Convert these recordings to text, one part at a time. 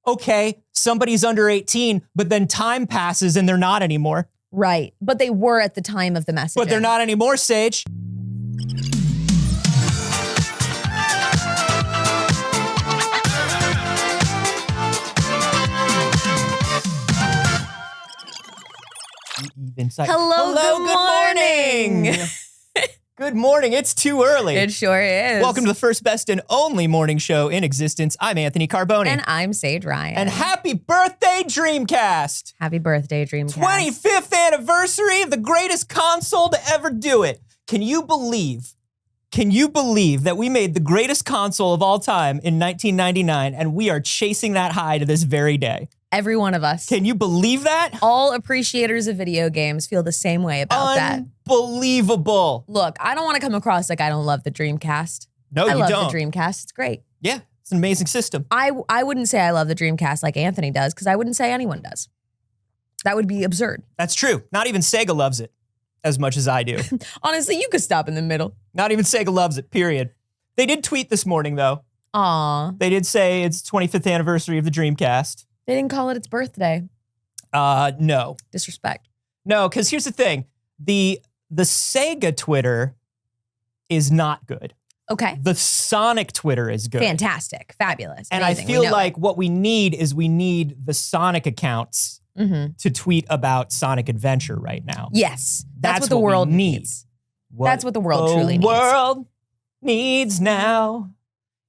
Okay, somebody's under 18, but then time passes and they're not anymore. Right, but they were at the time of the message. But they're not anymore, Saige. Hello, good morning. Good morning. It's too early. It sure is. Welcome to the first, best, and only morning show in existence. I'm Anthony Carboni. And I'm Saige Ryan. And happy birthday, Dreamcast. Happy birthday, Dreamcast. 25th anniversary of the greatest console to ever do it. Can you believe that we made the greatest console of all time in 1999 and we are chasing that high to this very day? Every one of us. Can you believe that? All appreciators of video games feel the same way about that. Unbelievable. Look, I don't want to come across like I don't love the Dreamcast. No, you don't. I love the Dreamcast. It's great. Yeah, it's an amazing system. I wouldn't say I love the Dreamcast like Anthony does, because I wouldn't say anyone does. That would be absurd. That's true. Not even Sega loves it as much as I do. Honestly, you could stop in the middle. Not even Sega loves it, period. They did tweet this morning, though. Aw. They did say it's 25th anniversary of the Dreamcast. They didn't call it its birthday. No. Disrespect. No, because here's the thing. The Sega Twitter is not good. Okay. The Sonic Twitter is good. Fantastic. Fabulous. And amazing. I feel like what we need is the Sonic accounts to tweet about Sonic Adventure right now. Yes. That's what the world needs. That's what the world truly needs. The world needs now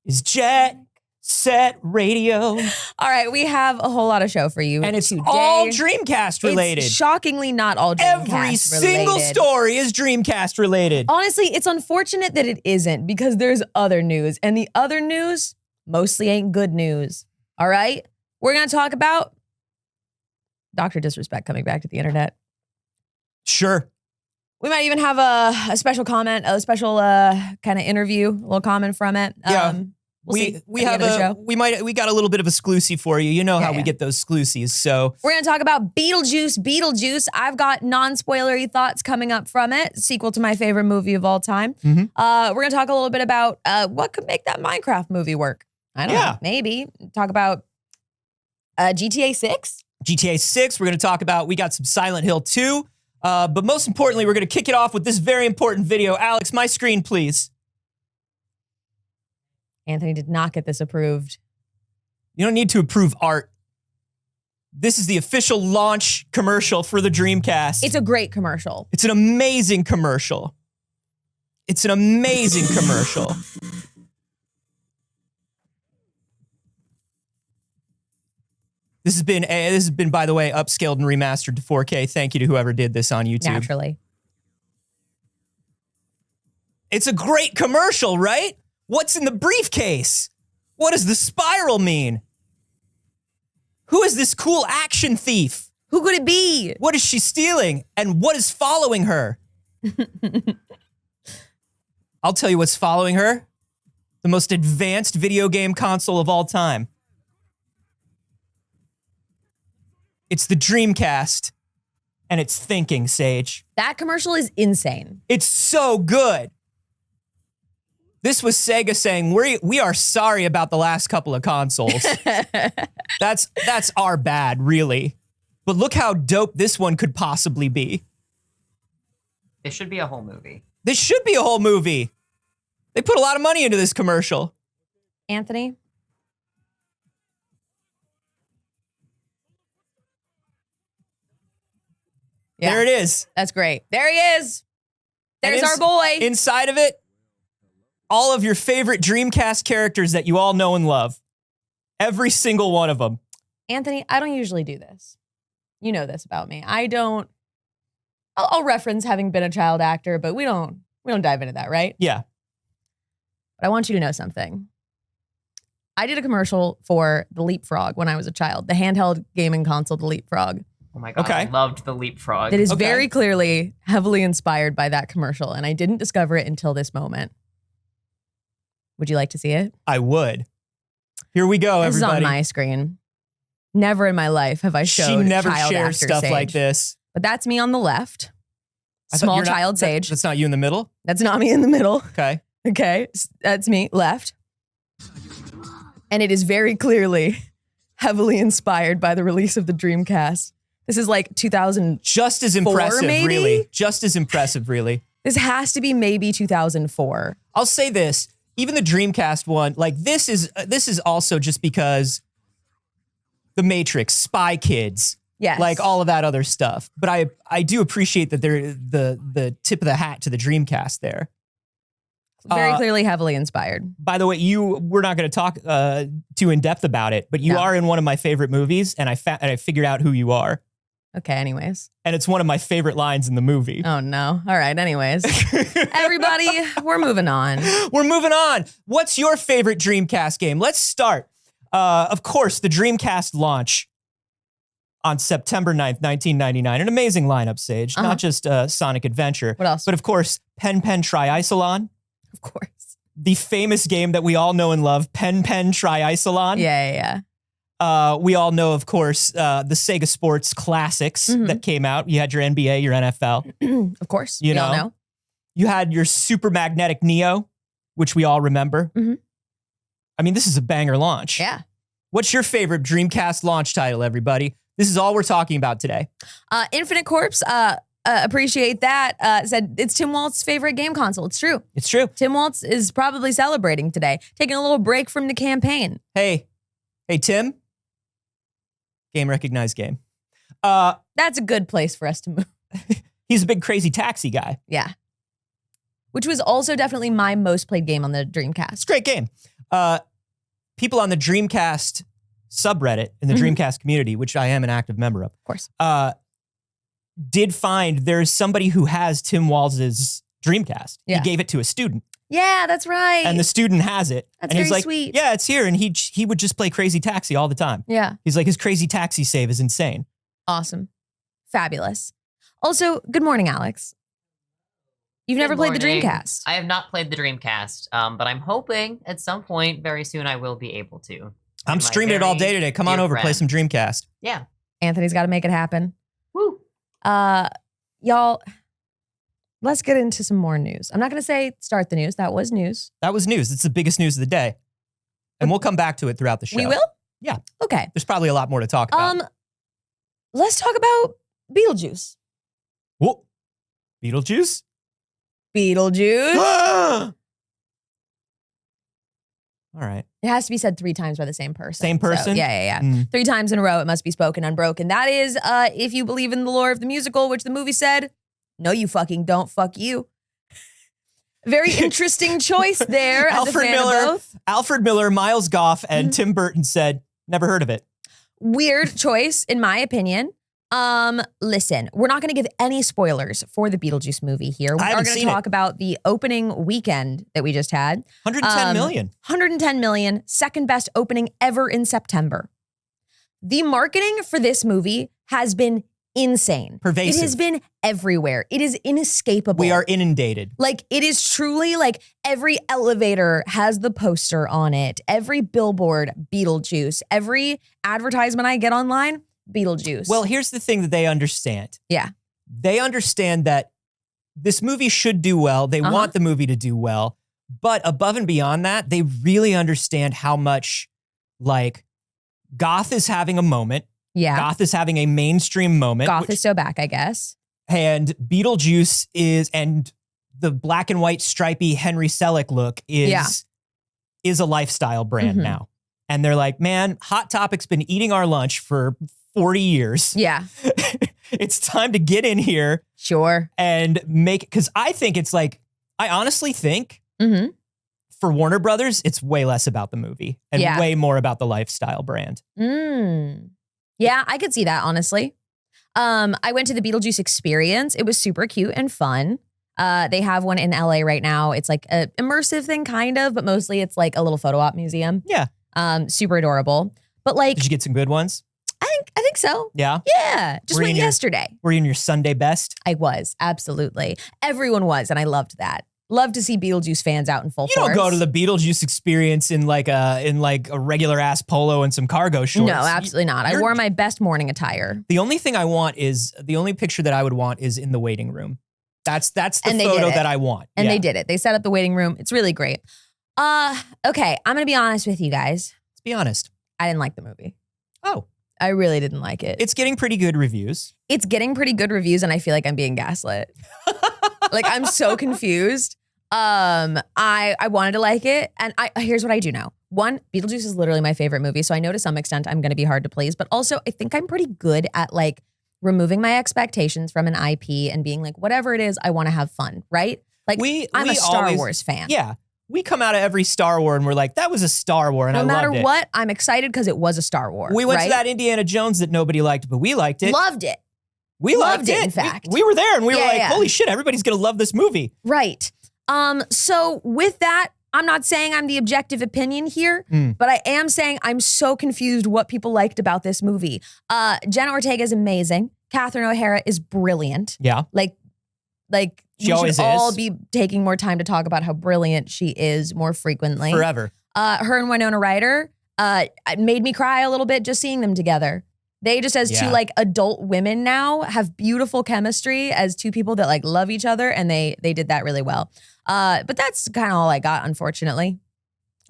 is Jet Set Radio. All right, we have a whole lot of show for you. And it's today. all Dreamcast related. It's shockingly not all Dreamcast Every single story is Dreamcast related. Honestly, it's unfortunate that it isn't, because there's other news. And the other news mostly ain't good news. All right? We're going to talk about DrDisrespect coming back to the internet. Sure. We might even have a special comment, a special kind of interview, a little comment from it. Yeah. We we got a little bit of a exclusive for you. You know how we get those exclusives. So we're gonna talk about Beetlejuice. I've got non-spoilery thoughts coming up from it. Sequel to my favorite movie of all time. We're gonna talk a little bit about what could make that Minecraft movie work. I don't know. Maybe talk about GTA 6. GTA 6. We're gonna talk about. We got some Silent Hill 2. But most importantly, we're gonna kick it off with this very important video. Alex, my screen, please. Anthony did not get this approved. You don't need to approve art. This is the official launch commercial for the Dreamcast. It's a great commercial. It's an amazing commercial. It's an amazing commercial. This has been, by the way, upscaled and remastered to 4K. Thank you to whoever did this on YouTube. Naturally. It's a great commercial, right? What's in the briefcase? What does the spiral mean? Who is this cool action thief? Who could it be? What is she stealing? And what is following her? I'll tell you what's following her. The most advanced video game console of all time. It's the Dreamcast, and it's thinking, Saige. That commercial is insane. It's so good. This was Sega saying, we are sorry about the last couple of consoles. That's our bad, really. But look how dope this one could possibly be. This should be a whole movie. This should be a whole movie. They put a lot of money into this commercial. Anthony? Yeah. There it is. That's great. There he is. There's our boy. Inside of it, all of your favorite Dreamcast characters that you all know and love. Every single one of them. Anthony, I don't usually do this. You know this about me. I'll reference having been a child actor, but we don't dive into that, right? Yeah. But I want you to know something. I did a commercial for the Leapfrog when I was a child, the handheld gaming console, the Leapfrog. Oh my God, I loved the Leapfrog. That is very clearly heavily inspired by that commercial, and I didn't discover it until this moment. Would you like to see it? I would. Here we go, everybody. This is on my screen. Never in my life have I showed She never child shares actor stuff Saige. like this. But that's me on the left. Small child Saige. That's not you in the middle? That's not me in the middle. Okay. Okay, that's me, left. And it is very clearly heavily inspired by the release of the Dreamcast. This is like 2000. Just as impressive, maybe? really. Just as impressive, really. This has to be maybe 2004. I'll say this, even the Dreamcast one, like this is also just because The Matrix, Spy Kids, Yes. like all of that other stuff. But I do appreciate that they're the tip of the hat to the Dreamcast there. Very clearly heavily inspired. By the way, we're not going to talk too in depth about it, but you are in one of my favorite movies, and I figured out who you are. Okay, anyways. And it's one of my favorite lines in the movie. Oh, no. All right, anyways. Everybody, we're moving on. We're moving on. What's your favorite Dreamcast game? Let's start. Of course, the Dreamcast launch on September 9th, 1999. An amazing lineup, Saige. Not just Sonic Adventure. What else? But of course, Pen Triicelon. Of course. The famous game that we all know and love, Pen Triicelon. Yeah. We all know, of course, the Sega Sports classics that came out. You had your NBA, your NFL. Of course. You we all know. You had your Super Magnetic Neo, which we all remember. I mean, this is a banger launch. Yeah. What's your favorite Dreamcast launch title, everybody? This is all we're talking about today. Infinite Corpse, appreciate that. Said it's Tim Waltz's favorite game console. It's true. It's true. Tim Waltz is probably celebrating today, taking a little break from the campaign. Hey, Tim. Game recognized game. That's a good place for us to move. He's a big Crazy Taxi guy. Yeah. Which was also definitely my most played game on the Dreamcast. It's a great game. People on the Dreamcast subreddit in the Dreamcast community, which I am an active member of course, did find there's somebody who has Tim Walz's Dreamcast. Yeah. He gave it to a student. Yeah, that's right. And the student has it. That's and he's very like, sweet. Yeah, it's here. And he would just play Crazy Taxi all the time. Yeah. He's like, his Crazy Taxi save is insane. Awesome. Fabulous. Also, good morning, Alex. You've never played the Dreamcast. I have not played the Dreamcast, but I'm hoping at some point very soon I will be able to. I'm streaming it all day today. Come on over, play some Dreamcast. Yeah. Anthony's got to make it happen. Woo. Y'all, let's get into some more news. I'm not going to say start the news. That was news. That was news. It's the biggest news of the day. And we'll come back to it throughout the show. We will? Yeah. Okay. There's probably a lot more to talk about. Let's talk about Beetlejuice. Whoa. Beetlejuice? Beetlejuice. All right. It has to be said 3 times by the same person. Same person? So, yeah. 3 times in a row, it must be spoken unbroken. That is, if you believe in the lore of the musical, which the movie said, no, you fucking don't. Fuck you. Very interesting choice there. Alfred Miller, Miles Goff, and Tim Burton said, never heard of it. Weird choice, in my opinion. Listen, we're not going to give any spoilers for the Beetlejuice movie here. We are going to talk about the opening weekend that we just had. 110 million. 110 million, second best opening ever in September. The marketing for this movie has been insane. Pervasive. It has been everywhere. It is inescapable. We are inundated. Like, it is truly like every elevator has the poster on it. Every billboard, Beetlejuice. Every advertisement I get online, Beetlejuice. Well, here's the thing that they understand. Yeah. They understand that this movie should do well. They want the movie to do well. But above and beyond that, they really understand how much, like, goth is having a moment. Yeah. Goth is having a mainstream moment. Goth is so back, I guess. And Beetlejuice is, and the black and white stripy Henry Selick look is a lifestyle brand now. And they're like, man, Hot Topic's been eating our lunch for 40 years. Yeah. It's time to get in here. Sure. And make it, because I think it's like, I honestly think for Warner Brothers, it's way less about the movie and way more about the lifestyle brand. Yeah, I could see that, honestly. I went to the Beetlejuice experience. It was super cute and fun. They have one in LA right now. It's like an immersive thing, kind of, but mostly it's like a little photo op museum. Yeah. Super adorable. But like, did you get some good ones? I think so. Yeah. Yeah. Just went yesterday. Were you in your Sunday best? I was, absolutely. Everyone was, and I loved that. Love to see Beetlejuice fans out in full force. You don't go to the Beetlejuice experience in like a regular ass polo and some cargo shorts. No, absolutely not. I wore my best morning attire. The only thing I want is, the only picture that I would want is in the waiting room. That's the photo that I want. And they did it. They set up the waiting room. It's really great. Okay, I'm gonna be honest with you guys. Let's be honest. I didn't like the movie. I really didn't like it. It's getting pretty good reviews. It's getting pretty good reviews, and I feel like I'm being gaslit. Like, I'm so confused. I wanted to like it, and here's what I do know. One, Beetlejuice is literally my favorite movie, so I know to some extent I'm going to be hard to please, but also I think I'm pretty good at like removing my expectations from an IP and being like, whatever it is, I want to have fun, right? Like, I'm a Star Wars fan. Yeah. We come out of every Star Wars and we're like, that was a Star Wars, and I loved it. No matter what, I'm excited because it was a Star Wars. We went right? to that Indiana Jones that nobody liked, but we liked it. Loved it. We loved it. In fact. We were there and we were like, yeah. holy shit, everybody's going to love this movie. Right. So with that, I'm not saying I'm the objective opinion here, but I am saying I'm so confused what people liked about this movie. Jenna Ortega is amazing. Catherine O'Hara is brilliant. Yeah. Like She we always should all is. be taking more time to talk about how brilliant she is more frequently. Forever. Her and Winona Ryder made me cry a little bit just seeing them together. They just as two Yeah. like adult women now have beautiful chemistry as two people that like love each other, and they did that really well. But that's kind of all I got, unfortunately.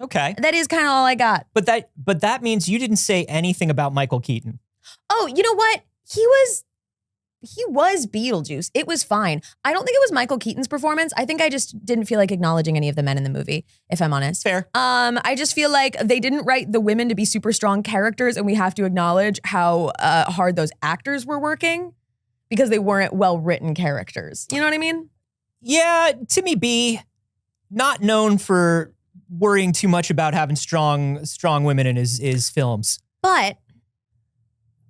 Okay. That is kind of all I got. But that means you didn't say anything about Michael Keaton. Oh, you know what? He was Beetlejuice. It was fine. I don't think it was Michael Keaton's performance. I think I just didn't feel like acknowledging any of the men in the movie, if I'm honest. Fair. I just feel like they didn't write the women to be super strong characters, and we have to acknowledge how hard those actors were working because they weren't well-written characters. You know what I mean? Yeah, Timmy B, not known for worrying too much about having strong women in his films. But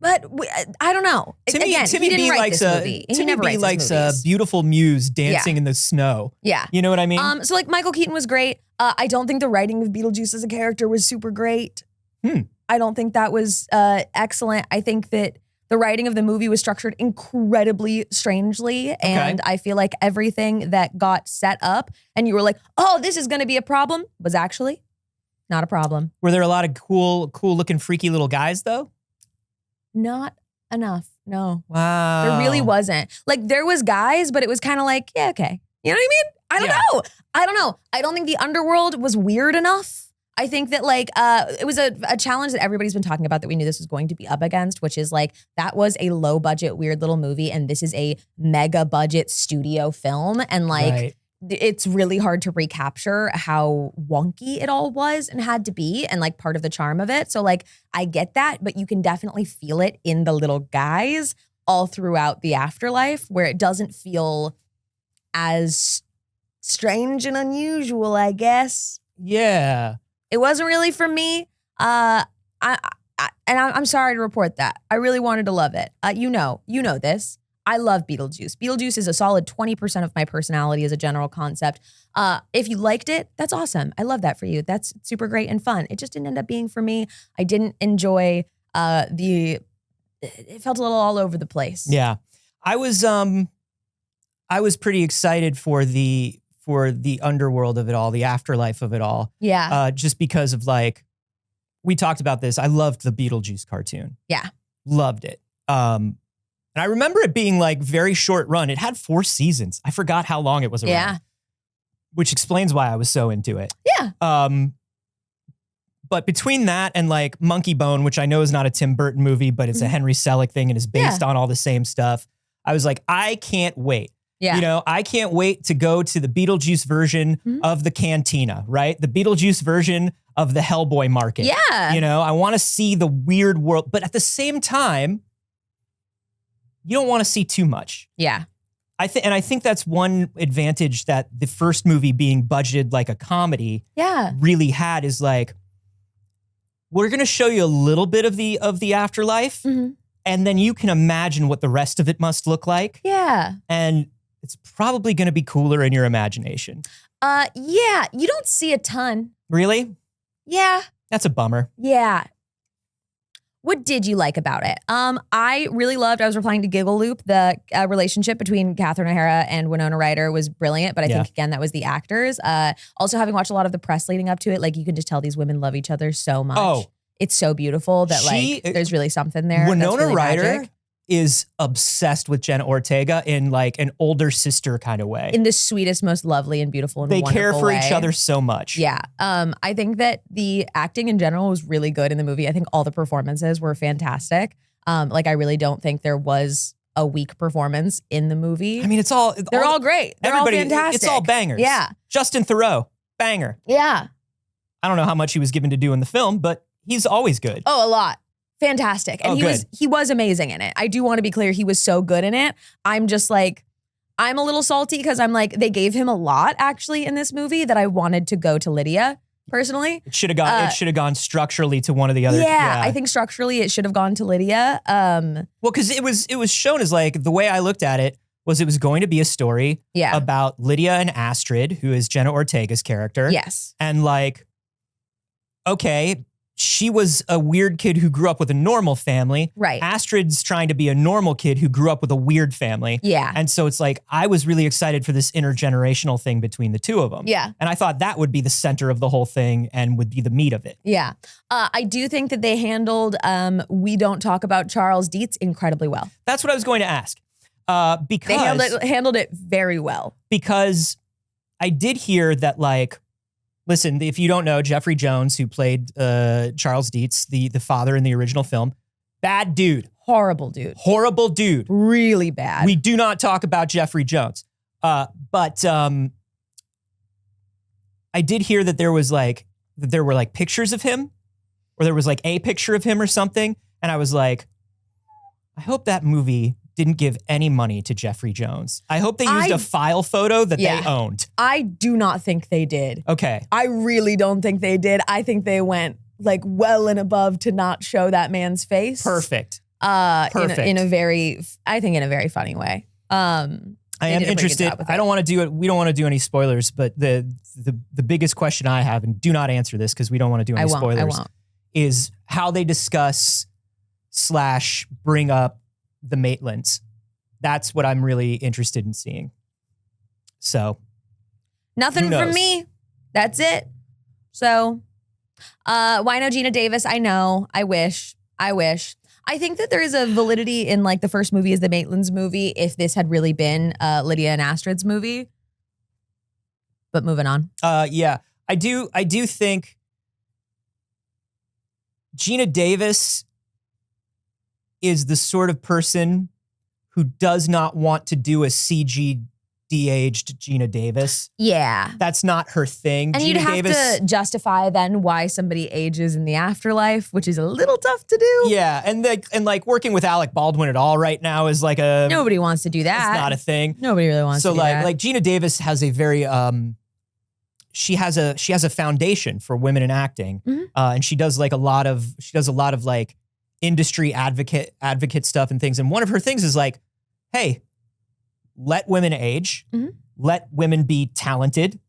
I don't know. Timmy Again, he didn't B write likes this movie. He Timmy never B writes likes his a movies. beautiful muse dancing in the snow. Yeah. You know what I mean? So like Michael Keaton was great. I don't think the writing of Beetlejuice as a character was super great. I don't think that was excellent. I think that the writing of the movie was structured incredibly strangely. And I feel like everything that got set up and you were like, oh, this is going to be a problem was actually not a problem. Were there a lot of cool looking freaky little guys though? Not enough. No. Wow. There really wasn't. Like there was guys, but it was kind of like, yeah, okay. You know what I mean? I don't know. I don't think the underworld was weird enough. I think that like it was a challenge that everybody's been talking about that we knew this was going to be up against, which is like that was a low budget weird little movie and this is a mega budget studio film, and like it's really hard to recapture how wonky it all was and had to be, and like part of the charm of it. So like I get that, but you can definitely feel it in the little guys all throughout the afterlife, where it doesn't feel as strange and unusual, I guess. Yeah. It wasn't really for me. I'm sorry to report that. I really wanted to love it. You know this. I love Beetlejuice. Beetlejuice is a solid 20% of my personality as a general concept. If you liked it, that's awesome. I love that for you. That's super great and fun. It just didn't end up being for me. I didn't enjoy it felt a little all over the place. Yeah. I was pretty excited for the underworld of it all, the afterlife of it all. Yeah. Just because of like, we talked about this. I loved the Beetlejuice cartoon. Yeah. Loved it. And I remember it being like very short run. It had 4 seasons. I forgot how long it was around. Yeah. Which explains why I was so into it. Yeah. But between that and like Monkey Bone, which I know is not a Tim Burton movie, but it's a Henry Selick thing and is based on all the same stuff, I was like, I can't wait. Yeah. You know, I can't wait to go to the Beetlejuice version of the cantina, right? The Beetlejuice version of the Hellboy market. Yeah. You know, I want to see the weird world, but at the same time, you don't want to see too much. Yeah. I think that's one advantage that the first movie being budgeted like a comedy really had, is like, we're going to show you a little bit of the afterlife, and then you can imagine what the rest of it must look like. Yeah. And it's probably going to be cooler in your imagination. Yeah. You don't see a ton. Really? Yeah. That's a bummer. Yeah. What did you like about it? I really loved, I was replying to Giggle Loop, the relationship between Catherine O'Hara and Winona Ryder was brilliant, but I think, again, that was the actors. Also, having watched a lot of the press leading up to it, like, you can just tell these women love each other so much. Oh. It's so beautiful that, like, there's really something there. Winona really Ryder magic. is obsessed with Jenna Ortega in like an older sister kind of way. In the sweetest, most lovely and beautiful and They wonderful care for way. each other so much. Yeah. I think that the acting in general was really good in the movie. I think all the performances were fantastic. Like I really don't think there was a weak performance in the movie. I mean, They're all great. They're all fantastic. It's all bangers. Yeah. Justin Theroux, banger. Yeah. I don't know how much he was given to do in the film, but he's always good. Oh, a lot. Fantastic. And he was amazing in it. I do want to be clear, he was so good in it. I'm just like, I'm a little salty because I'm like, they gave him a lot actually in this movie that I wanted to go to Lydia personally. It should have gone structurally to one of the other. Yeah, I think structurally it should have gone to Lydia. Well, because it was shown as like, the way I looked at it was it was going to be a story about Lydia and Astrid, who is Jenna Ortega's character. Yes. And like, okay, she was a weird kid who grew up with a normal family. Right. Astrid's trying to be a normal kid who grew up with a weird family. Yeah. And so it's like, I was really excited for this intergenerational thing between the two of them. Yeah. And I thought that would be the center of the whole thing and would be the meat of it. Yeah. I do think that they handled We Don't Talk About Charles Dietz incredibly well. That's what I was going to ask. Because They handled it very well. Because I did hear that, like, listen, if you don't know, Jeffrey Jones, who played Charles Dietz, the father in the original film, bad dude. Horrible dude. Horrible dude. Really bad. We do not talk about Jeffrey Jones. But I did hear that there were like pictures of him, or there was like a picture of him or something. And I was like, I hope that movie didn't give any money to Jeffrey Jones. I hope they used a file photo that they owned. I do not think they did. Okay. I really don't think they did. I think they went like well and above to not show that man's face. Perfect. Perfect. In a very funny way. I am interested. I don't want to do it. We don't want to do any spoilers, but the biggest question I have, and do not answer this because we don't want to do any spoilers, I won't. is how they discuss / bring up the Maitlands. That's what I'm really interested in seeing. So nothing from me. That's it. So why no Gina Davis? I know. I wish. I think that there is a validity in like the first movie is the Maitlands movie if this had really been Lydia and Astrid's movie. But moving on. Yeah. I do think Gina Davis is the sort of person who does not want to do a CG de-aged Gina Davis. Yeah. That's not her thing. And Gina you'd have Davis, to justify then why somebody ages in the afterlife, which is a little tough to do. Yeah, and like working with Alec Baldwin at all right now is like a Nobody wants to do that. It's not a thing. Nobody really wants to do that. So like Gina Davis has a very she has a foundation for women in acting. Mm-hmm. And she does a lot of like industry advocate stuff and things. And one of her things is like, hey, let women age, let women be talented,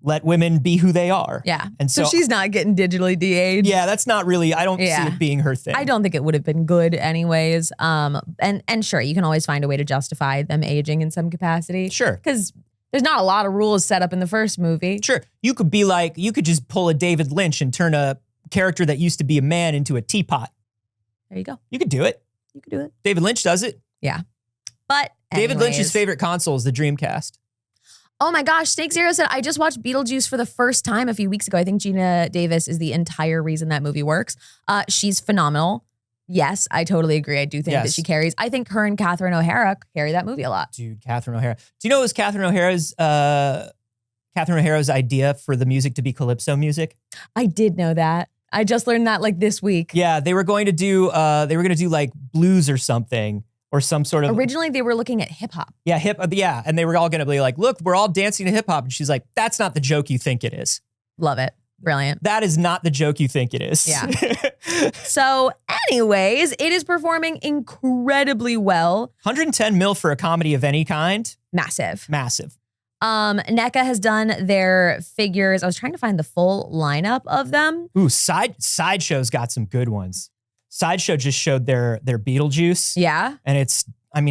let women be who they are. Yeah. And so she's not getting digitally de-aged. Yeah, that's not really, I don't see it being her thing. I don't think it would have been good anyways. And sure, you can always find a way to justify them aging in some capacity. Sure. Because there's not a lot of rules set up in the first movie. Sure. You could just pull a David Lynch and turn a character that used to be a man into a teapot. There you go. You could do it. You could do it. David Lynch does it. Yeah. But David Lynch's favorite console is the Dreamcast. Oh my gosh, Snake Zero said, I just watched Beetlejuice for the first time a few weeks ago. I think Gina Davis is the entire reason that movie works. She's phenomenal. Yes, I totally agree. I do think that she carries. I think her and Catherine O'Hara carry that movie a lot. Dude, Catherine O'Hara. Do you know it was Catherine O'Hara's idea for the music to be Calypso music? I did know that. I just learned that like this week. Yeah, they were going to do like blues or something. Or some sort of... Originally, they were looking at hip hop. Yeah, yeah. And they were all going to be like, look, we're all dancing to hip hop. And she's like, that's not the joke you think it is. Love it. Brilliant. That is not the joke you think it is. Yeah. So anyways, it is performing incredibly well. 110 mil for a comedy of any kind. Massive. NECA has done their figures. I was trying to find the full lineup of them. Ooh, Sideshow's got some good ones. Sideshow just showed their Beetlejuice. Yeah. And it's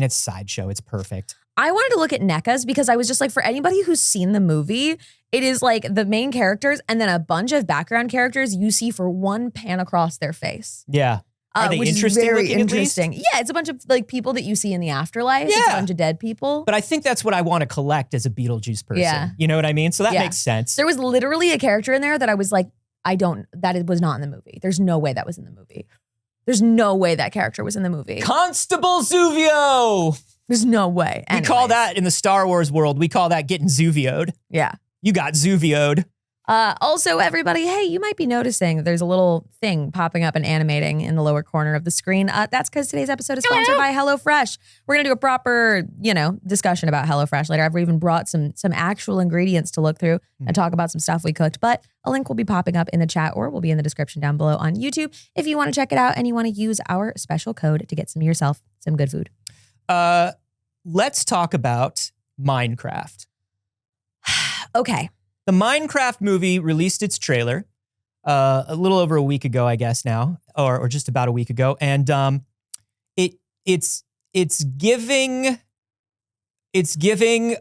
Sideshow. It's perfect. I wanted to look at NECA's because I was just like, for anybody who's seen the movie, it is like the main characters and then a bunch of background characters you see for one pan across their face. Yeah. Are they which is interesting very looking at least? interesting. Yeah, it's a bunch of like people that you see in the afterlife. It's a Yeah. bunch of dead people. But I think that's what I want to collect as a Beetlejuice person. Yeah. You know what I mean? So that Yeah. makes sense. There was literally a character in there that I was like, that was not in the movie. There's no way that was in the movie. There's no way that character was in the movie. Constable Zuvio. There's no way. We call Anyways. that in the Star Wars world, we call that getting Zuvioed. Yeah. You got Zuvioed. Also, everybody, hey, you might be noticing there's a little thing popping up and animating in the lower corner of the screen. That's because today's episode is sponsored by HelloFresh. We're going to do a proper, discussion about HelloFresh later. I've even brought some actual ingredients to look through and talk about some stuff we cooked. But a link will be popping up in the chat or will be in the description down below on YouTube if you want to check it out and you want to use our special code to get yourself some good food. Let's talk about Minecraft. Okay. The Minecraft movie released its trailer a little over a week ago, I guess now, or just about a week ago, and it's giving.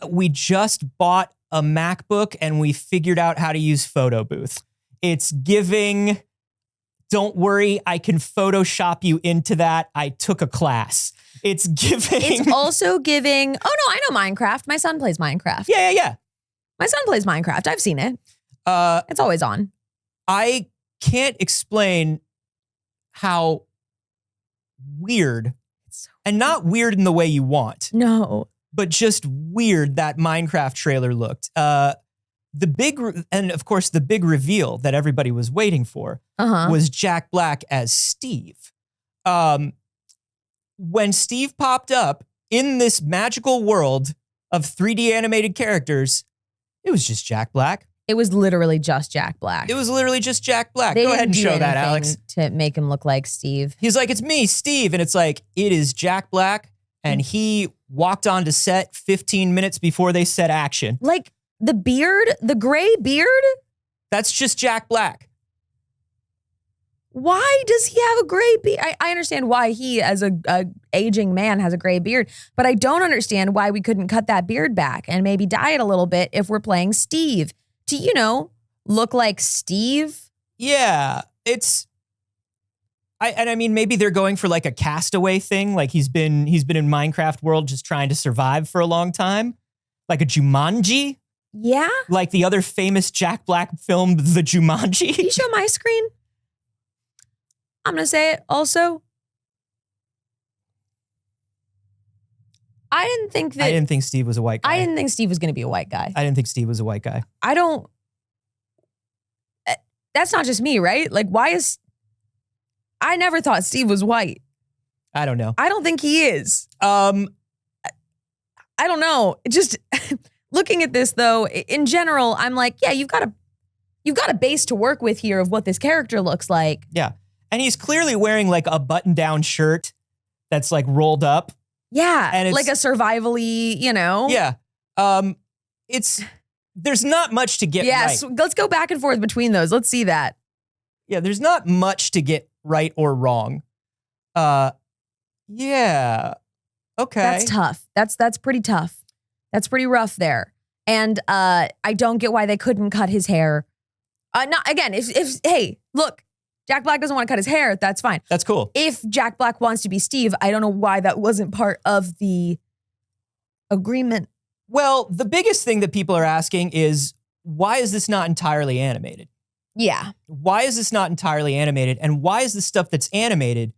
We just bought a MacBook and we figured out how to use Photo Booth. It's giving. Don't worry, I can Photoshop you into that. I took a class. It's giving. It's also giving. Oh no, I know Minecraft. My son plays Minecraft. Yeah. My son plays Minecraft. I've seen it. It's always on. I can't explain how weird, and not weird in the way you want, No. but just weird that Minecraft trailer looked. And of course, the big reveal that everybody was waiting for was Jack Black as Steve. When Steve popped up in this magical world of 3D animated characters, it was just Jack Black. It was literally just Jack Black. It was literally just Jack Black. They Go ahead and didn't do show that, anything Alex. to make him look like Steve. He's like, it's me, Steve. And it's like, it is Jack Black. And he walked onto set 15 minutes before they set action. Like the beard, the gray beard. That's just Jack Black. Why does he have a gray beard? I understand why he, as a aging man, has a gray beard, but I don't understand why we couldn't cut that beard back and maybe dye it a little bit if we're playing Steve to, look like Steve. Yeah, I mean, maybe they're going for like a Castaway thing. Like he's been in Minecraft world just trying to survive for a long time. Like a Jumanji. Yeah. Like the other famous Jack Black film, The Jumanji. Can you show my screen? I'm going to say it also. I didn't think Steve was a white guy. I didn't think Steve was going to be a white guy. I didn't think Steve was a white guy. That's not just me, right? Like, I never thought Steve was white. I don't know. I don't think he is. I don't know. Just looking at this though, in general, I'm like, yeah, you've got a base to work with here of what this character looks like. Yeah. And he's clearly wearing like a button-down shirt that's like rolled up. Yeah. And it's like a survival-y, Yeah. There's not much to get right. So let's go back and forth between those. Let's see that. Yeah, there's not much to get right or wrong. Yeah. Okay. That's tough. That's pretty tough. That's pretty rough there. And I don't get why they couldn't cut his hair. If hey, look, Jack Black doesn't want to cut his hair, that's fine. That's cool. If Jack Black wants to be Steve, I don't know why that wasn't part of the agreement. Well, the biggest thing that people are asking is, why is this not entirely animated? Yeah. Why is this not entirely animated? And why is the stuff that's animated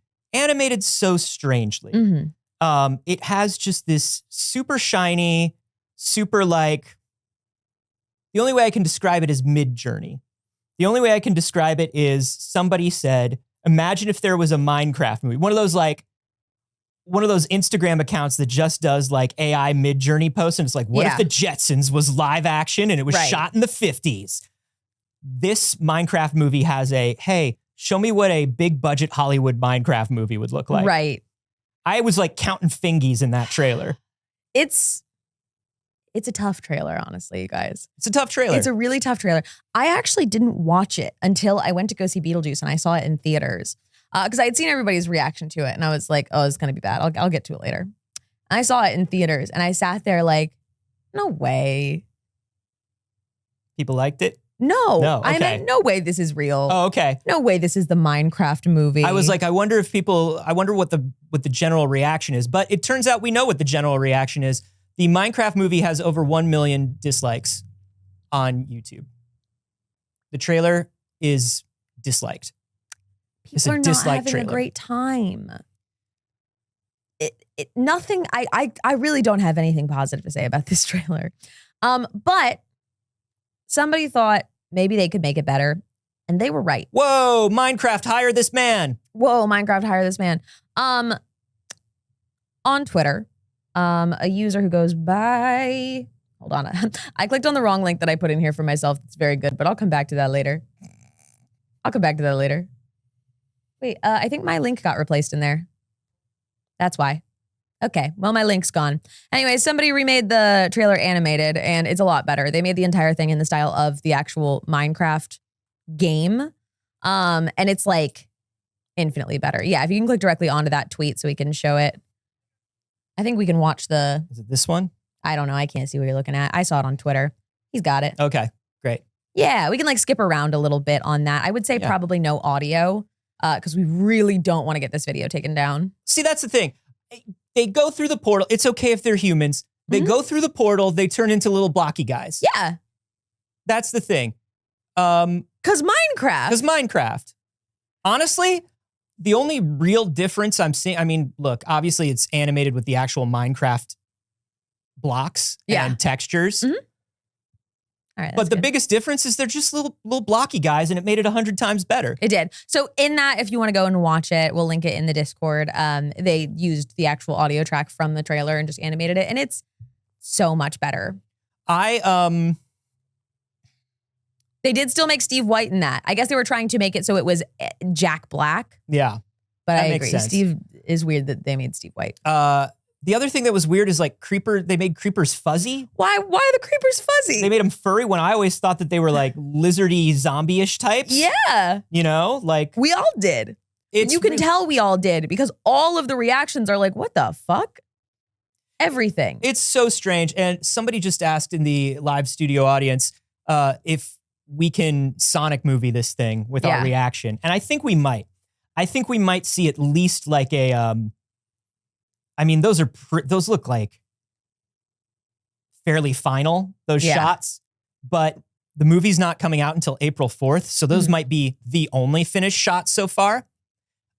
so strangely? Mm-hmm. It has just this super shiny, super like, the only way I can describe it is Mid-Journey. The only way I can describe it is somebody said, imagine if there was a Minecraft movie. One of those Instagram accounts that just does like AI Mid-Journey posts. And it's like, what if the Jetsons was live action and it was shot in the 50s? This Minecraft movie has hey, show me what a big budget Hollywood Minecraft movie would look like. Right. I was like counting fingies in that trailer. It's a tough trailer, honestly, you guys. It's a tough trailer. It's a really tough trailer. I actually didn't watch it until I went to go see Beetlejuice and I saw it in theaters. Because I had seen everybody's reaction to it and I was like, oh, it's going to be bad. I'll get to it later. And I saw it in theaters and I sat there like, no way. People liked it? No. No, I okay. meant no way this is real. Oh, okay. No way this is the Minecraft movie. I was like, I wonder what the general reaction is. But it turns out we know what the general reaction is. The Minecraft movie has over 1 million dislikes on YouTube. The trailer is disliked. people are not having a great time. I really don't have anything positive to say about this trailer. But somebody thought maybe they could make it better, and they were right. Whoa, Minecraft, hire this man. Whoa, Minecraft, hire this man. On Twitter, a user who goes by, hold on. I clicked on the wrong link that I put in here for myself. It's very good, but I'll come back to that later. Wait, I think my link got replaced in there. That's why. Okay, well, my link's gone. Anyway, somebody remade the trailer animated, and it's a lot better. They made the entire thing in the style of the actual Minecraft game, and it's like infinitely better. Yeah, if you can click directly onto that tweet so we can show it. I think we can watch the... Is it this one? I don't know. I can't see what you're looking at. I saw it on Twitter. He's got it. Okay, great. Yeah, we can like skip around a little bit on that. I would say probably no audio because we really don't want to get this video taken down. See, that's the thing. They go through the portal. It's okay if they're humans. They go through the portal. They turn into little blocky guys. Yeah. That's the thing. Because Minecraft. Honestly, the only real difference I'm seeing, I mean, look, obviously it's animated with the actual Minecraft blocks and textures. Mm-hmm. All right, but the biggest difference is they're just little blocky guys, and it made it 100 times better. It did. So in that, if you want to go and watch it, we'll link it in the Discord. They used the actual audio track from the trailer and just animated it, and it's so much better. They did still make Steve White in that. I guess they were trying to make it so it was Jack Black. Yeah. But that I makes agree. sense. Steve is weird that they made Steve White. The other thing that was weird is like they made creepers fuzzy. Why are the creepers fuzzy? They made them furry when I always thought that they were like lizardy zombie-ish types. Yeah. You know, like. We all did. You can tell we all did because all of the reactions are like, what the fuck? Everything. It's so strange. And somebody just asked in the live studio audience if we can Sonic movie this thing with our reaction. And I think we might. I think we might see at least like a, I mean, those look like fairly final, those shots, but the movie's not coming out until April 4th. So those might be the only finished shots so far.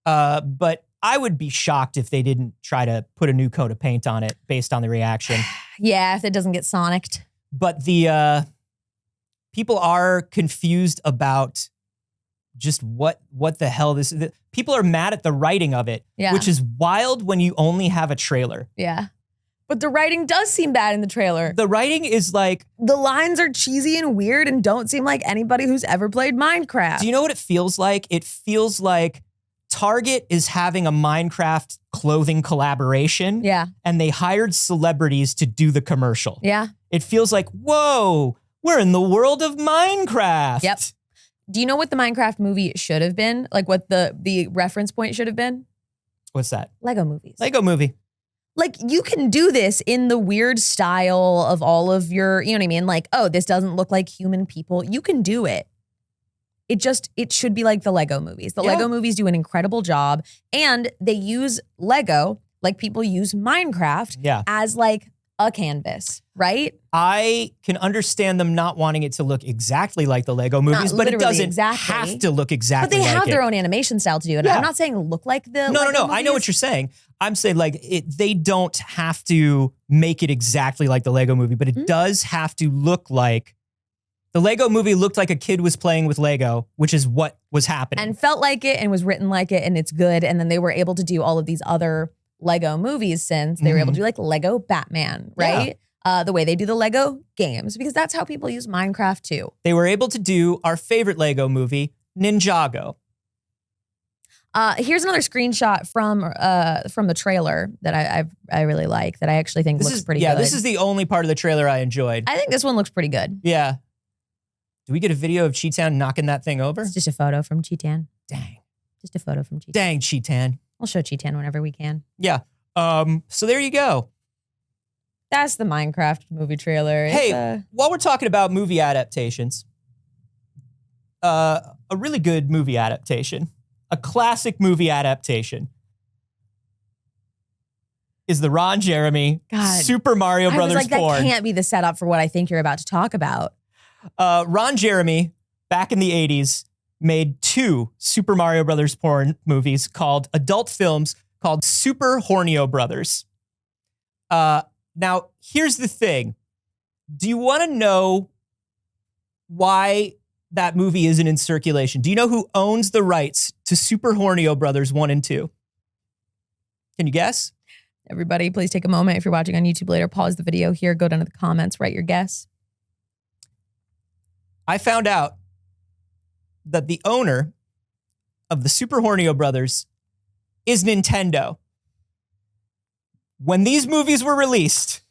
But I would be shocked if they didn't try to put a new coat of paint on it based on the reaction. Yeah, if it doesn't get Sonic'd. But the people are confused about just what the hell this is. People are mad at the writing of it, which is wild when you only have a trailer. Yeah. But the writing does seem bad in the trailer. The writing is like... The lines are cheesy and weird and don't seem like anybody who's ever played Minecraft. Do you know what it feels like? It feels like Target is having a Minecraft clothing collaboration. Yeah. And they hired celebrities to do the commercial. Yeah. It feels like, whoa, we're in the world of Minecraft. Yep. Do you know what the Minecraft movie should have been? Like what the reference point should have been? What's that? Lego movies. Lego movie. Like you can do this in the weird style of all of your, you know what I mean? Like, oh, this doesn't look like human people. You can do it. It should be like the Lego movies. The Lego movies do an incredible job, and they use Lego like people use Minecraft as like a canvas, right? I can understand them not wanting it to look exactly like the Lego movies, but it doesn't have to look exactly like it. But they have their own animation style to do it. I'm not saying look like the Lego movies. I know what you're saying. I'm saying like they don't have to make it exactly like the Lego movie, but it does have to look like the Lego movie looked like a kid was playing with Lego, which is what was happening. And felt like it and was written like it and it's good. And then they were able to do all of these other Lego movies since they were able to do like Lego Batman, right? The way they do the Lego games, because that's how people use Minecraft too. They were able to do our favorite Lego movie, Ninjago. Here's another screenshot from the trailer that I really like, that I actually think looks pretty good. Yeah, this is the only part of the trailer I enjoyed. I think this one looks pretty good. Yeah. Do we get a video of Cheetan knocking that thing over? It's just a photo from Cheetan. Dang. Just a photo from Cheetan. Dang, Cheetan. We'll show Cheetan whenever we can. Yeah. So there you go. That's the Minecraft movie trailer. Hey, while we're talking about movie adaptations, a really good movie adaptation, a classic movie adaptation, is the Ron Jeremy God. Super Mario Brothers I was like, porn. that can't be the setup for what I think you're about to talk about. Ron Jeremy, back in the 80s, made 2 Super Mario Brothers porn movies called adult films called Super Hornio Brothers. Now, here's the thing. Do you want to know why that movie isn't in circulation? Do you know who owns the rights to Super Hornio Brothers 1 and 2? Can you guess? Everybody, please take a moment. If you're watching on YouTube later, pause the video here, go down to the comments, write your guess. I found out that the owner of the Super Hornio Brothers is Nintendo. When these movies were released,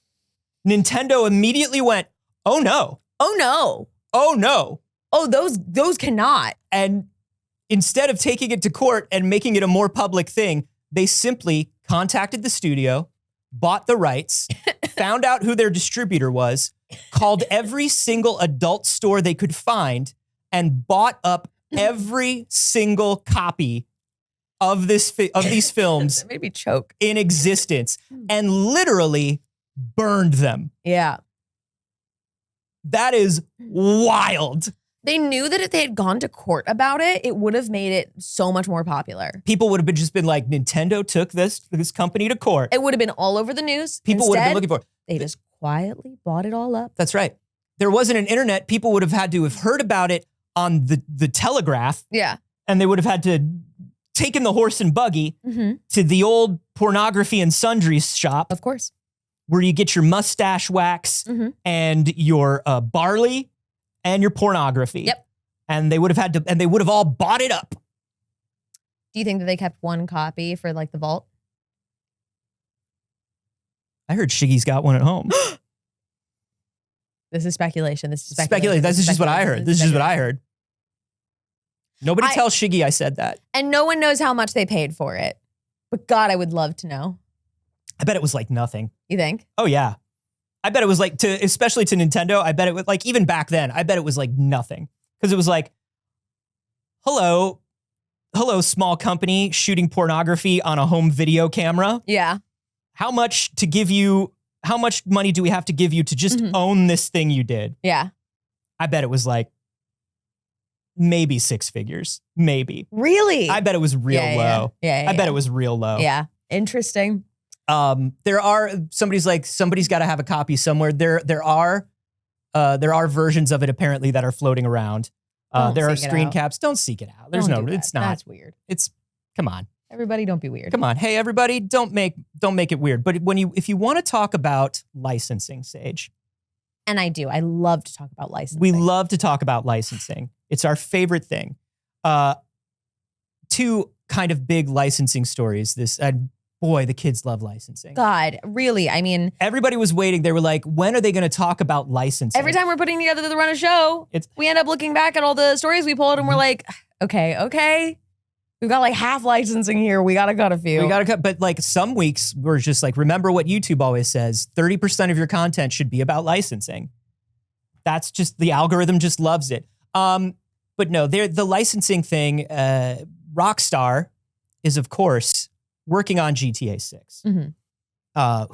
Nintendo immediately went, oh no, Oh no. oh no. Oh, those cannot. And instead of taking it to court and making it a more public thing, they simply contacted the studio, bought the rights, found out who their distributor was, called every single adult store they could find, and bought up every single copy of these films That made me choke. in existence and literally burned them. Yeah. That is wild. They knew that if they had gone to court about it, it would have made it so much more popular. People would have just been like, Nintendo took this company to court. It would have been all over the news. People would have been Instead, looking for it. They just quietly bought it all up. That's right. There wasn't an internet. People would have had to have heard about it on the telegraph, Yeah. and they would have had to taken the horse and buggy to the old pornography and sundries shop Of course. where you get your mustache wax and your barley and your pornography. Yep. And they would have all bought it up. Do you think that they kept one copy for like the vault? I heard Shiggy's got one at home. This is speculation. This is Speculate. This is just what I heard. This is just what I heard. Nobody tell Shiggy I said that. And no one knows how much they paid for it. But God, I would love to know. I bet it was like nothing. You think? Oh yeah. I bet it was like especially to Nintendo, I bet it was like even back then, I bet it was like nothing. Because it was like, hello, small company shooting pornography on a home video camera. Yeah. How much money do we have to give you to just own this thing you did? Yeah. I bet it was like maybe 6 figures. Maybe. Really? I bet it was real low. Yeah. I bet it was real low. Yeah. Interesting. Somebody's got to have a copy somewhere. There are versions of it apparently that are floating around. There are screen caps. Don't seek it out. It's not. That's weird. Come on. Everybody don't be weird. Come on. Hey, everybody, don't make it weird. But if you want to talk about licensing, Saige. And I do. I love to talk about licensing. We love to talk about licensing. It's our favorite thing. 2 kind of big licensing stories. Boy, the kids love licensing. God, really? I mean, everybody was waiting. They were like, when are they going to talk about licensing? every time we're putting together the run a show, we end up looking back at all the stories we pulled and we're like, okay. We've got like half licensing here. We got to cut a few. We got to cut. But like some weeks we're just like, remember what YouTube always says, 30% of your content should be about licensing. That's just, the algorithm just loves it. But no, the licensing thing, Rockstar is of course working on GTA 6.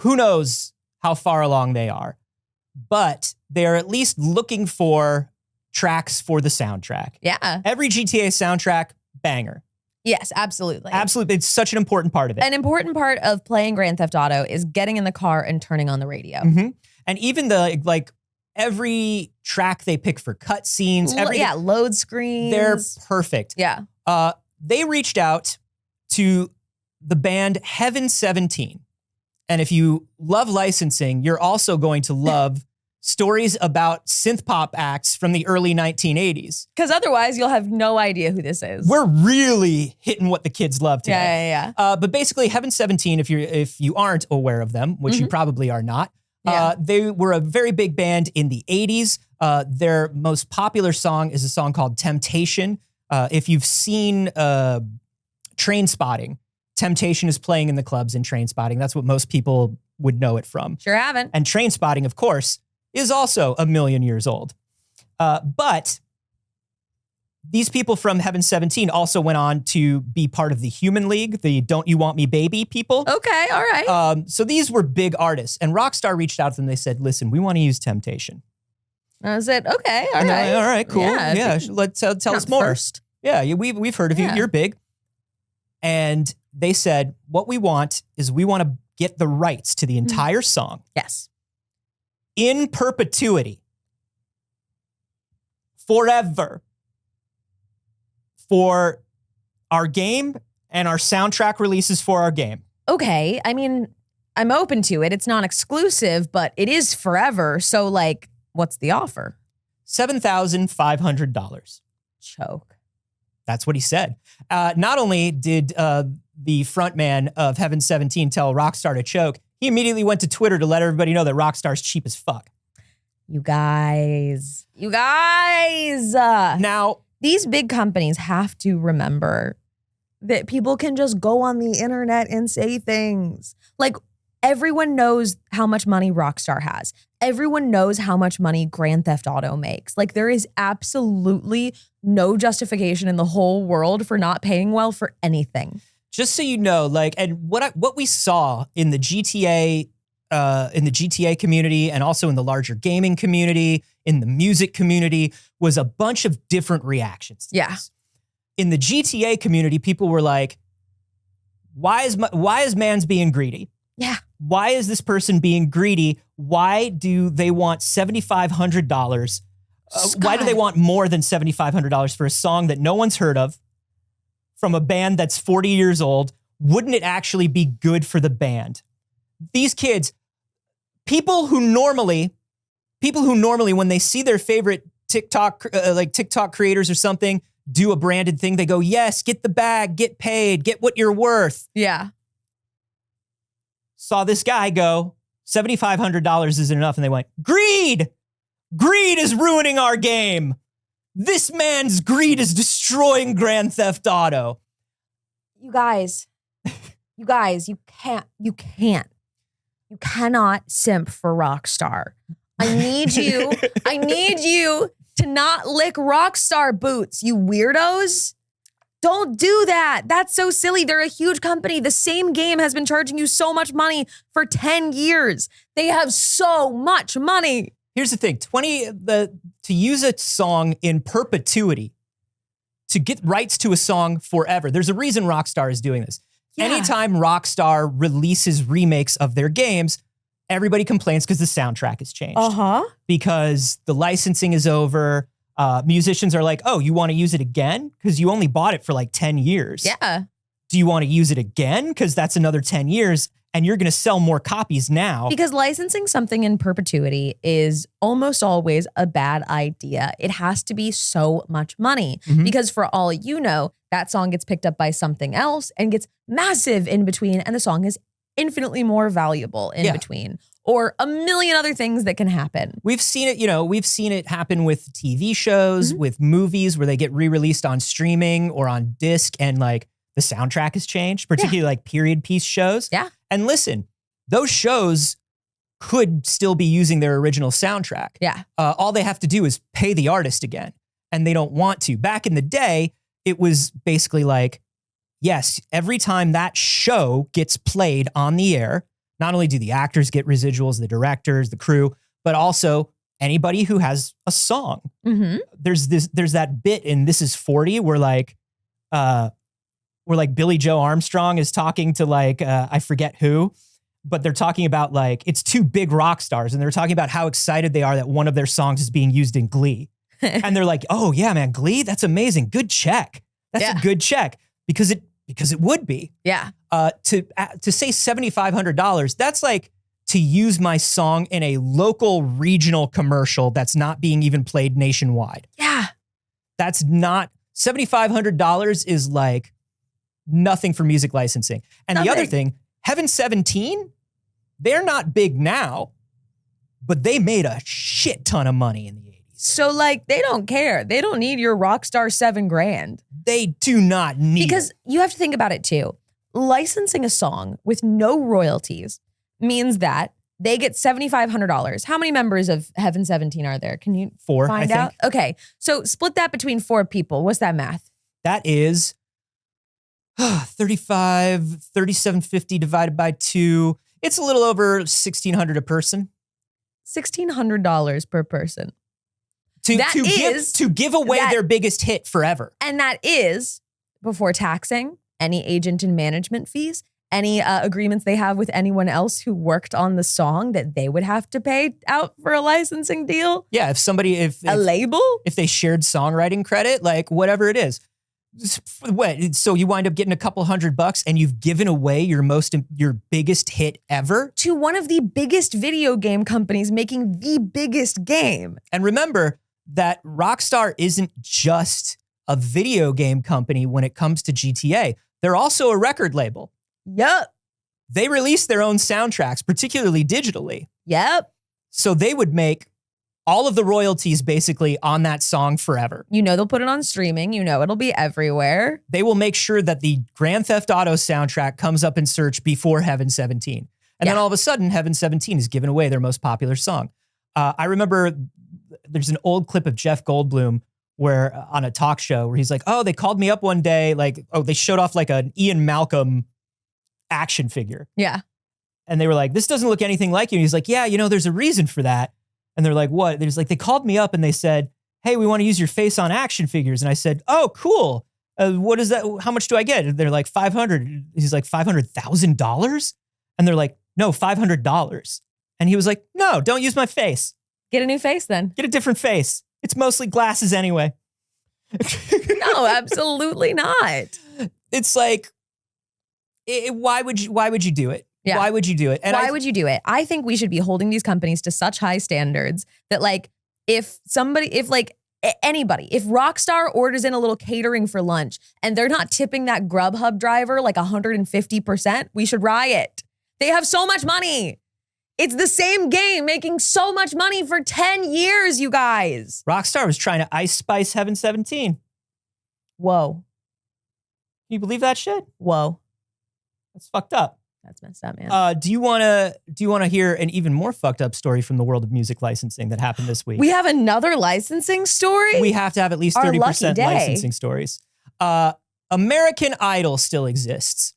Who knows how far along they are, but they're at least looking for tracks for the soundtrack. Yeah. Every GTA soundtrack, banger. Yes, absolutely. Absolutely. It's such an important part of it. An important part of playing Grand Theft Auto is getting in the car and turning on the radio. And even every track they pick for cutscenes, load screens. They're perfect. Yeah. They reached out to the band Heaven 17. And if you love licensing, you're also going to love stories about synth pop acts from the early 1980s. Because otherwise you'll have no idea who this is. We're really hitting what the kids love today. Yeah. But basically Heaven 17, if you aren't aware of them, which you probably are not, they were a very big band in the 80s. Their most popular song is a song called Temptation. If you've seen Train Spotting, Temptation is playing in the clubs in Train Spotting. That's what most people would know it from. Sure haven't. And Train Spotting, of course, is also 1 million years old. But these people from Heaven 17 also went on to be part of the Human League, the Don't You Want Me Baby people. Okay, all right. So these were big artists. And Rockstar reached out to them. They said, listen, we want to use Temptation. I said, okay, all And right. they're like, all right, cool. Yeah, Yeah, let's tell us more. First. Yeah, we've heard of you. Yeah. You're big. And they said, what we want is we want to get the rights to the entire song Yes. in perpetuity, forever, for our game and our soundtrack releases for our game. Okay, I mean, I'm open to it. It's not exclusive, but it is forever. So, like, what's the offer? $7,500. Choke. That's what he said. Not only did the frontman of Heaven 17 tell Rockstar to choke, he immediately went to Twitter to let everybody know that Rockstar's cheap as fuck. You guys. Now, These big companies have to remember that people can just go on the internet and say things. Like, everyone knows how much money Rockstar has. Everyone knows how much money Grand Theft Auto makes. Like, there is absolutely no justification in the whole world for not paying well for anything. just so you know, like, and what we saw in the GTA community and also in the larger gaming community, in the music community, was a bunch of different reactions to Yeah. this. In the GTA community, people were like, why is man's being greedy? Yeah. Why is this person being greedy? Why do they want $7,500? Why do they want more than $7,500 for a song that no one's heard of from a band that's 40 years old? Wouldn't it actually be good for the band? These kids, people who normally, when they see their favorite TikTok creators or something do a branded thing, they go, yes, get the bag, get paid, get what you're worth. Yeah. Saw this guy go, $7,500 isn't enough. And they went, greed! Greed is ruining our game. This man's greed is destroying Grand Theft Auto. You guys, you cannot simp for Rockstar. I need you to not lick Rockstar boots, you weirdos. Don't do that. That's so silly. They're a huge company. The same game has been charging you so much money for 10 years. They have so much money. Here's the thing, to use a song in perpetuity, to get rights to a song forever, there's a reason Rockstar is doing this. Yeah. Anytime Rockstar releases remakes of their games, everybody complains because the soundtrack has changed. Because the licensing is over. Musicians are like, oh, you want to use it again? Because you only bought it for like 10 years. Yeah. Do you want to use it again? Because that's another 10 years and you're going to sell more copies now. Because licensing something in perpetuity is almost always a bad idea. It has to be so much money. Because for all you know, that song gets picked up by something else and gets massive in between, and the song is infinitely more valuable in between. Or a million other things that can happen. We've seen it happen with TV shows, with movies where they get re-released on streaming or on disc and like the soundtrack has changed, particularly like period piece shows. Yeah. And listen, those shows could still be using their original soundtrack. Yeah. All they have to do is pay the artist again, and they don't want to. Back in the day, it was basically like, yes, every time that show gets played on the air, not only do the actors get residuals, the directors, the crew, but also anybody who has a song. There's that bit in This Is 40 where Billy Joe Armstrong is talking to I forget who, but they're talking about it's two big rock stars and they're talking about how excited they are that one of their songs is being used in Glee. And they're like, oh yeah, man, Glee, that's amazing. Good check. That's a good check because it would be. Yeah. To say $7,500, that's like to use my song in a local regional commercial that's not being even played nationwide. Yeah. That's not, $7,500 is like nothing for music licensing. And the other thing, Heaven 17, they're not big now, but they made a shit ton of money in the 80s. So they don't care. They don't need your Rockstar $7,000. They do not need Because you have to think about it too. Licensing a song with no royalties means that they get $7,500. How many members of Heaven 17 are there? Can you 4, find I out? think. Okay, so split that between 4 people. What's that math? That is 3750 divided by 2. It's a little over $1,600 a person. $1,600 per person. To give away their biggest hit forever. And that is before taxing any agent and management fees, any agreements they have with anyone else who worked on the song that they would have to pay out for a licensing deal. Yeah, if a label, if they shared songwriting credit, like whatever it is. What? So you wind up getting a couple $100 and you've given away your biggest hit ever to one of the biggest video game companies making the biggest game. And remember that Rockstar isn't just a video game company when it comes to GTA. They're also a record label. Yep. They release their own soundtracks, particularly digitally. Yep. So they would make all of the royalties basically on that song forever. You know they'll put it on streaming. You know it'll be everywhere. They will make sure that the Grand Theft Auto soundtrack comes up in search before Heaven 17. And then all of a sudden, Heaven 17 is giving away their most popular song. I remember there's an old clip of Jeff Goldblum where on a talk show where he's like, oh, they called me up one day. Like, oh, they showed off like an Ian Malcolm action figure. Yeah. And they were like, this doesn't look anything like you. And he's like, yeah, there's a reason for that. And they're like, what? There's like, they called me up and they said, hey, we want to use your face on action figures. And I said, oh, cool. What is that? How much do I get? And they're like, $500. He's like, $500,000? And they're like, no, $500. And he was like, no, don't use my face. Get a new face then. Get a different face. It's mostly glasses anyway. No, absolutely not. It's like, why would you do it? Yeah. Why would you do it? And why would you do it? I think we should be holding these companies to such high standards that like, if Rockstar orders in a little catering for lunch and they're not tipping that Grubhub driver like 150%, we should riot. They have so much money. It's the same game making so much money for 10 years, you guys. Rockstar was trying to Ice Spice Heaven 17. Whoa. Can you believe that shit? Whoa. That's fucked up. That's messed up, man. Do you want to hear an even more fucked up story from the world of music licensing that happened this week? We have another licensing story? We have to have at least 30% licensing stories. American Idol still exists.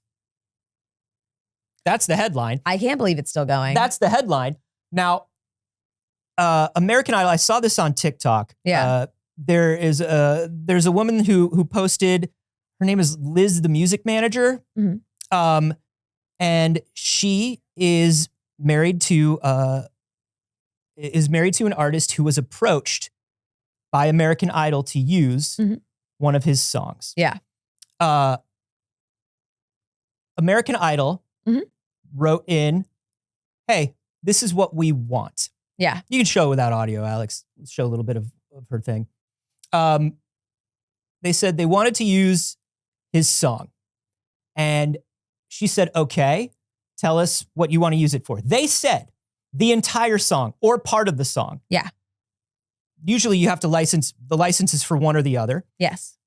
That's the headline. I can't believe it's still going. That's the headline. Now, American Idol, I saw this on TikTok. Yeah. There's a woman who posted, her name is Liz, the music manager. Mm-hmm. And she is married to an artist who was approached by American Idol to use one of his songs. Yeah. American Idol wrote in, hey, this is what we want. Yeah. You can show it without audio, Alex. Let's show a little bit of her thing. They said they wanted to use his song. And she said, okay, tell us what you want to use it for. They said the entire song or part of the song. Yeah. Usually you have to license, the licenses for one or the other. Yes.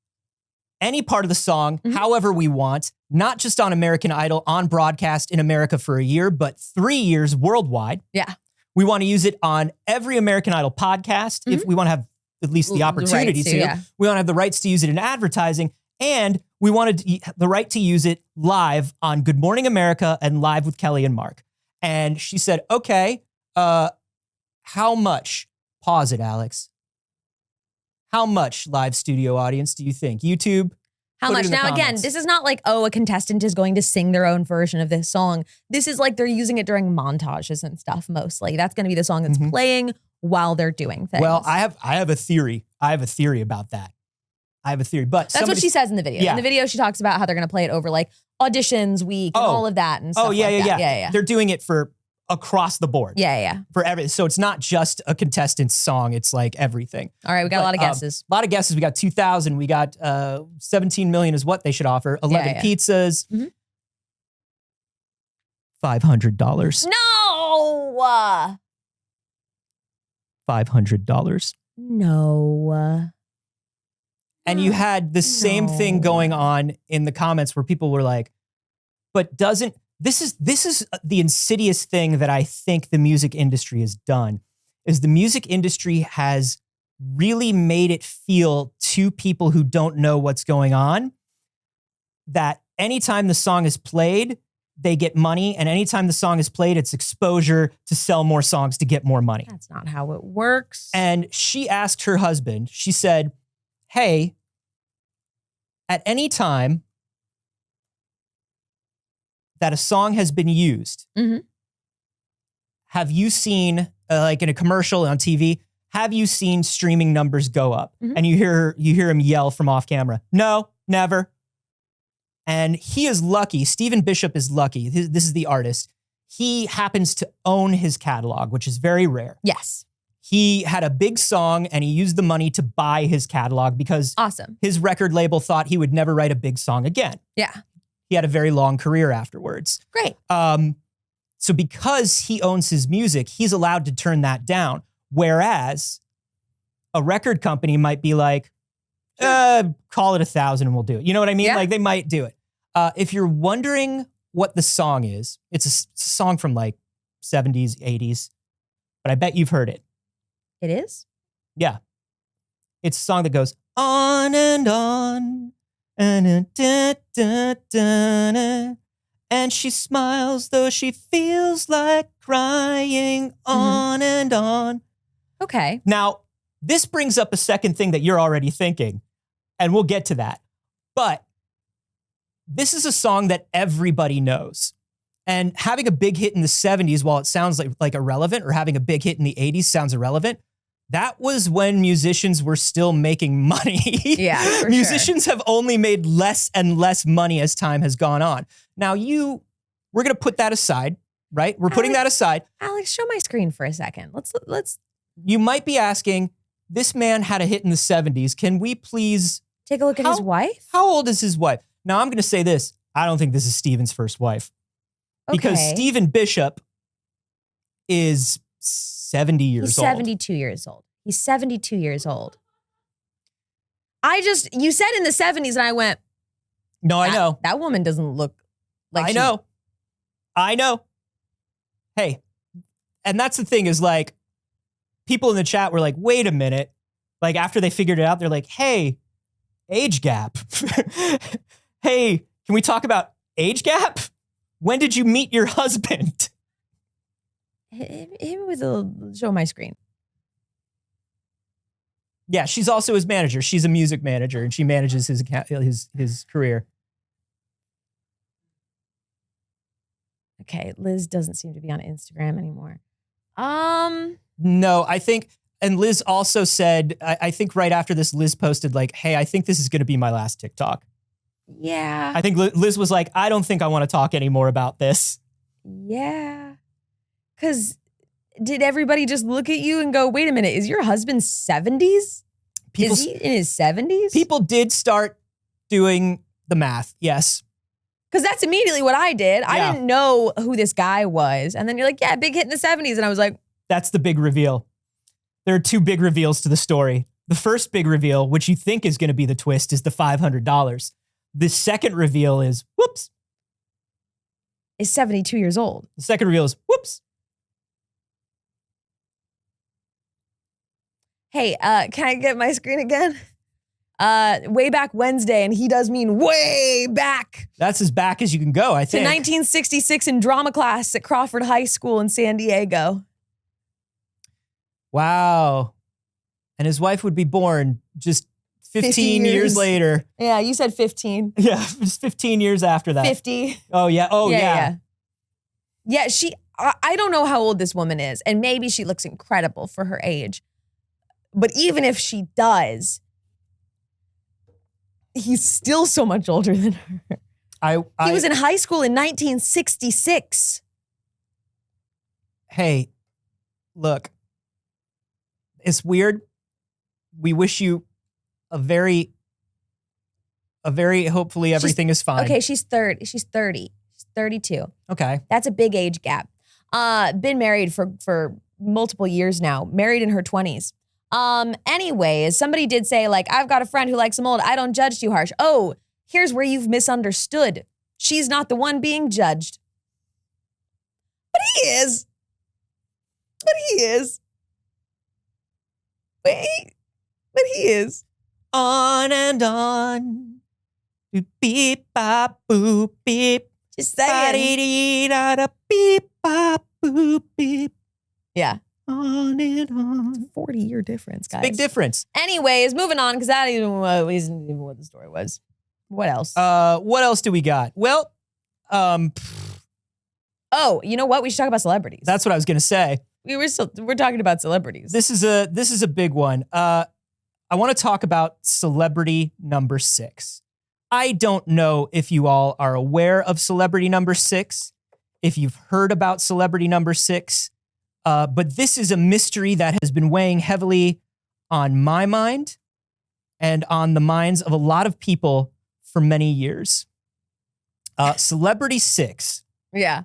Any part of the song, however we want, not just on American Idol, on broadcast in America for a year, but 3 years worldwide. Yeah. We want to use it on every American Idol podcast if we want to have at least the opportunity to. Yeah. We want to have the rights to use it in advertising. And we wanted the right to use it live on Good Morning America and Live with Kelly and Mark. And she said, okay, how much? Pause it, Alex. How much live studio audience do you think? YouTube? How much? Now, again, this is not like, oh, a contestant is going to sing their own version of this song. This is like they're using it during montages and stuff mostly. That's going to be the song that's playing while they're doing things. Well, I have a theory. I have a theory about that. I have a theory, but that's what she says in the video. Yeah. In the video, she talks about how they're going to play it over like auditions week and all of that and stuff like that. Yeah. They're doing it for across the board. Yeah. For everything. So it's not just a contestant's song. It's like everything. All right. We got a lot of guesses. A lot of guesses. We got 2,000. We got 17 million is what they should offer. 11 pizzas. $500. No. $500. No. And you had the same thing going on in the comments where people were like, but doesn't this is the insidious thing that I think the music industry has done, is the music industry has really made it feel to people who don't know what's going on that anytime the song is played, they get money, and anytime the song is played, it's exposure to sell more songs to get more money. That's not how it works. And she asked her husband, she said, hey, at any time that a song has been used, have you seen, like in a commercial on TV, have you seen streaming numbers go up? And you hear him yell from off camera, no, never. And he is lucky, Stephen Bishop is lucky, this is the artist. He happens to own his catalog, which is very rare. Yes. He had a big song and he used the money to buy his catalog because awesome. His record label thought he would never write a big song again. Yeah. He had a very long career afterwards. Great. So because he owns his music, he's allowed to turn that down. Whereas a record company might be like, call it 1,000 and we'll do it. You know what I mean? Yeah. Like they might do it. If you're wondering what the song is, it's a song from like 70s, 80s, but I bet you've heard it. It is? Yeah. It's a song that goes on and on. And she smiles though she feels like crying on and on. Okay. Now, this brings up a second thing that you're already thinking, and we'll get to that. But this is a song that everybody knows. And having a big hit in the 70s, while it sounds like irrelevant, or having a big hit in the 80s sounds irrelevant, that was when musicians were still making money. Yeah, for Musicians have only made less and less money as time has gone on. Now we're going to put that aside, right? We're putting that aside. Alex, show my screen for a second. Let's. You might be asking, this man had a hit in the 70s. Can we please Take a look at his wife? How old is his wife? Now, I'm going to say this. I don't think this is Stephen's first wife. Because Okay. Stephen Bishop is 70 years He's old. 72 years old. He's 72 years old. You said in the 70s, and I went, No, I know. that woman doesn't look like I know. Hey, and that's the thing is like, people in the chat were like, wait a minute. Like after they figured it out, they're like, hey, age gap. Hey, can we talk about age gap? When did you meet your husband? Hit me with show my screen. Yeah, she's also his manager. She's a music manager and she manages his career. Okay, Liz doesn't seem to be on Instagram anymore. No, I think, and Liz also said, I think right after this, Liz posted like, hey, I think this is going to be my last TikTok. Yeah. I think Liz was like, I don't think I want to talk anymore about this. Yeah. Because did everybody just look at you and go, wait a minute, is your husband 70s? Is he in his 70s? People did start doing the math, yes. Because that's immediately what I did. I Yeah. didn't know who this guy was. And then you're like, yeah, big hit in the 70s. And I was like, That's the big reveal. There are two big reveals to the story. The first big reveal, which you think is going to be the twist, is the $500. The second reveal is, whoops. is 72 years old. The second reveal is, whoops. Hey, can I get my screen again? Way back Wednesday, and he does mean way back That's as back as you can go, I to think. 1966 in drama class at Crawford High School in San Diego. Wow. And his wife would be born just 15 years years. later. Yeah, you said 15. Yeah, just 15 years after that. 50. Oh, yeah. Oh, yeah. Yeah, I don't know how old this woman is, and maybe she looks incredible for her age. But even if she does, he's still so much older than her. He was in high school in 1966. Hey, look, it's weird. We wish you a very, hopefully everything is fine. Okay, she's 30. She's 30. She's 32. Okay. That's a big age gap. Been married for multiple years now. Married in her 20s. Anyways, somebody did say, like, I've got a friend who likes him old. I don't judge too harsh. Oh, here's where you've misunderstood. She's not the one being judged. is. But he is. But he is. On and on. Boop, beep, bop, boop, beep. Just saying. Ba-dee-dee-da-da, beep, bop, boop, beep. Yeah. On and on. 40-year difference, guys. Big difference. Anyways, moving on, because that isn't even what the story was. What else? What else do we got? Well, oh, you know what? We should talk about celebrities. that's what I was gonna say. We're talking about celebrities. This is a big one. I want to talk about celebrity number 6. I don't know if you all are aware of celebrity number 6, if you've heard about celebrity number 6, but this is a mystery that has been weighing heavily on my mind and on the minds of a lot of people for many years. Celebrity 6 Yeah.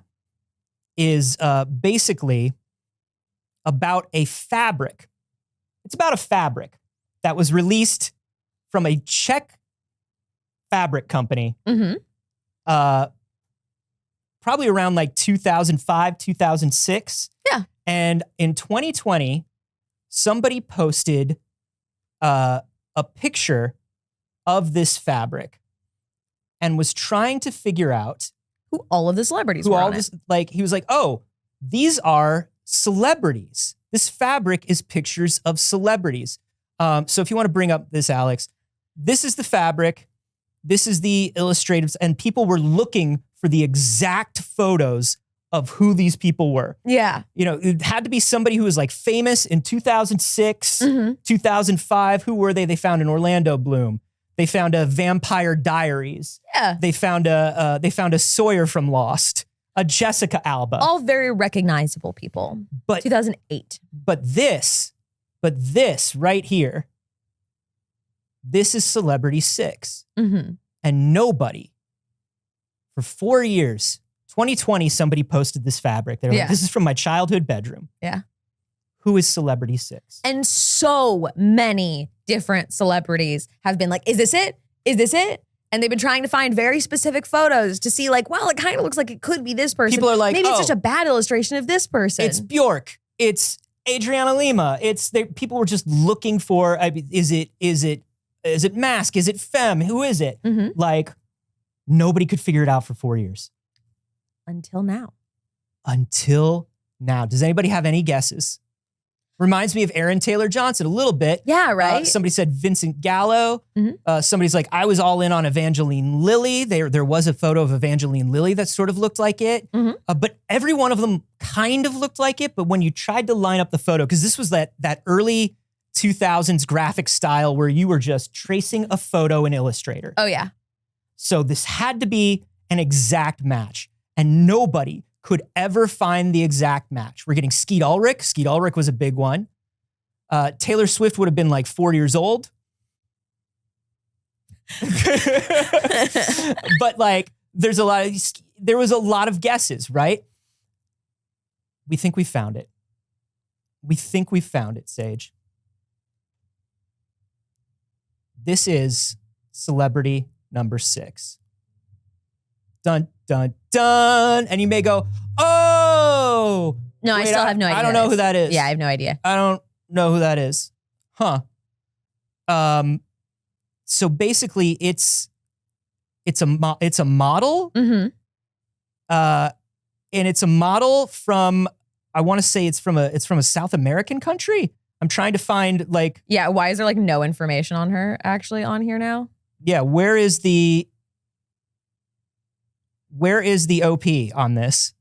is basically about a fabric. It's about a fabric that was released from a Czech fabric company, Mm-hmm. probably around like 2005, 2006. Yeah. And in 2020, somebody posted a picture of this fabric and was trying to figure out Who all of the celebrities who were all on this, it. like, he was like, oh, these are celebrities. This fabric is pictures of celebrities. So if you want to bring up this, Alex, this is the fabric. This is the illustratives. And people were looking for the exact photos of who these people were. Yeah. You know, it had to be somebody who was like famous in 2006, Mm-hmm. 2005. Who were they? They found an Orlando Bloom. They found a Vampire Diaries. Yeah. They found a Sawyer from Lost, a Jessica Alba. All very recognizable people. But 2008. but this right here, this is Celebrity 6. Mm-hmm. And nobody, for 4 years, 2020, somebody posted this fabric. They were Yeah. like, this is from my childhood bedroom. Yeah. Who is Celebrity 6? And so many different celebrities have been like, is this it? Is this it? And they've been trying to find very specific photos to see like, well, it kind of looks like it could be this person. People are like, maybe it's oh, just a bad illustration of this person. it's Bjork. It's Adriana Lima. People were just looking for, I mean, is it mask? Is it femme? Who is it? Mhm. Like, nobody could figure it out for 4 years. Until now. Until now. Does anybody have any guesses? Reminds me of Aaron Taylor Johnson a little bit. Yeah, right? Somebody said Vincent Gallo. Mhm. Somebody's like, I was all in on Evangeline Lilly. There was a photo of Evangeline Lilly that sort of looked like it. Mhm. But every one of them kind of looked like it. But when you tried to line up the photo, because this was that early 2000s graphic style where you were just tracing a photo in Illustrator. Oh, yeah. So this had to be an exact match. And nobody could ever find the exact match. We're getting Skeet Ulrich. Skeet Ulrich was a big one. Taylor Swift would have been like 4 years old. But like, there was a lot of guesses, right? We think we found it. We think we found it, Saige. This is celebrity number 6. Dun, dun, dun. And you may go, oh. No, I wait, still have no idea. I don't know who that is. Yeah, I have no idea. I don't know who that is. Huh. So basically it's a model. Mm-hmm. And it's a model from, I want to say it's from a South American country. I'm trying to find like, Yeah, why is there like no information on her actually on here now? yeah, where is the OP on this?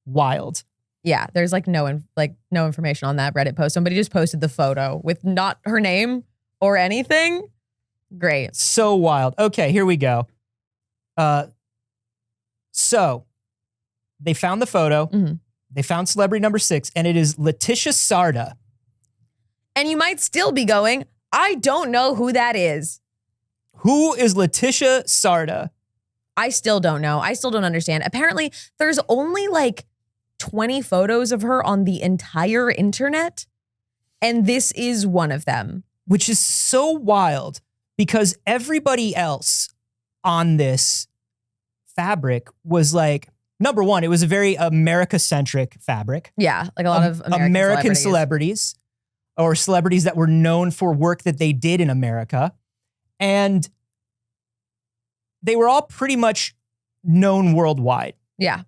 Wild. Yeah, there's like no information on that Reddit post. Somebody just posted the photo with not her name or anything. Great. So wild. Okay, here we go. So they found the photo. Mhm. They found celebrity number 6, and it is Letitia Sarda. And you might still be going, I don't know who that is. Who is Letitia Sarda? I still don't know. I still don't understand. Apparently, there's only like 20 photos of her on the entire internet. And this is one of them. Which is so wild because everybody else on this fabric was like number one, it was a very America-centric fabric. Yeah, like a lot of American celebrities or celebrities that were known for work that they did in America. And they were all pretty much known worldwide. Yeah.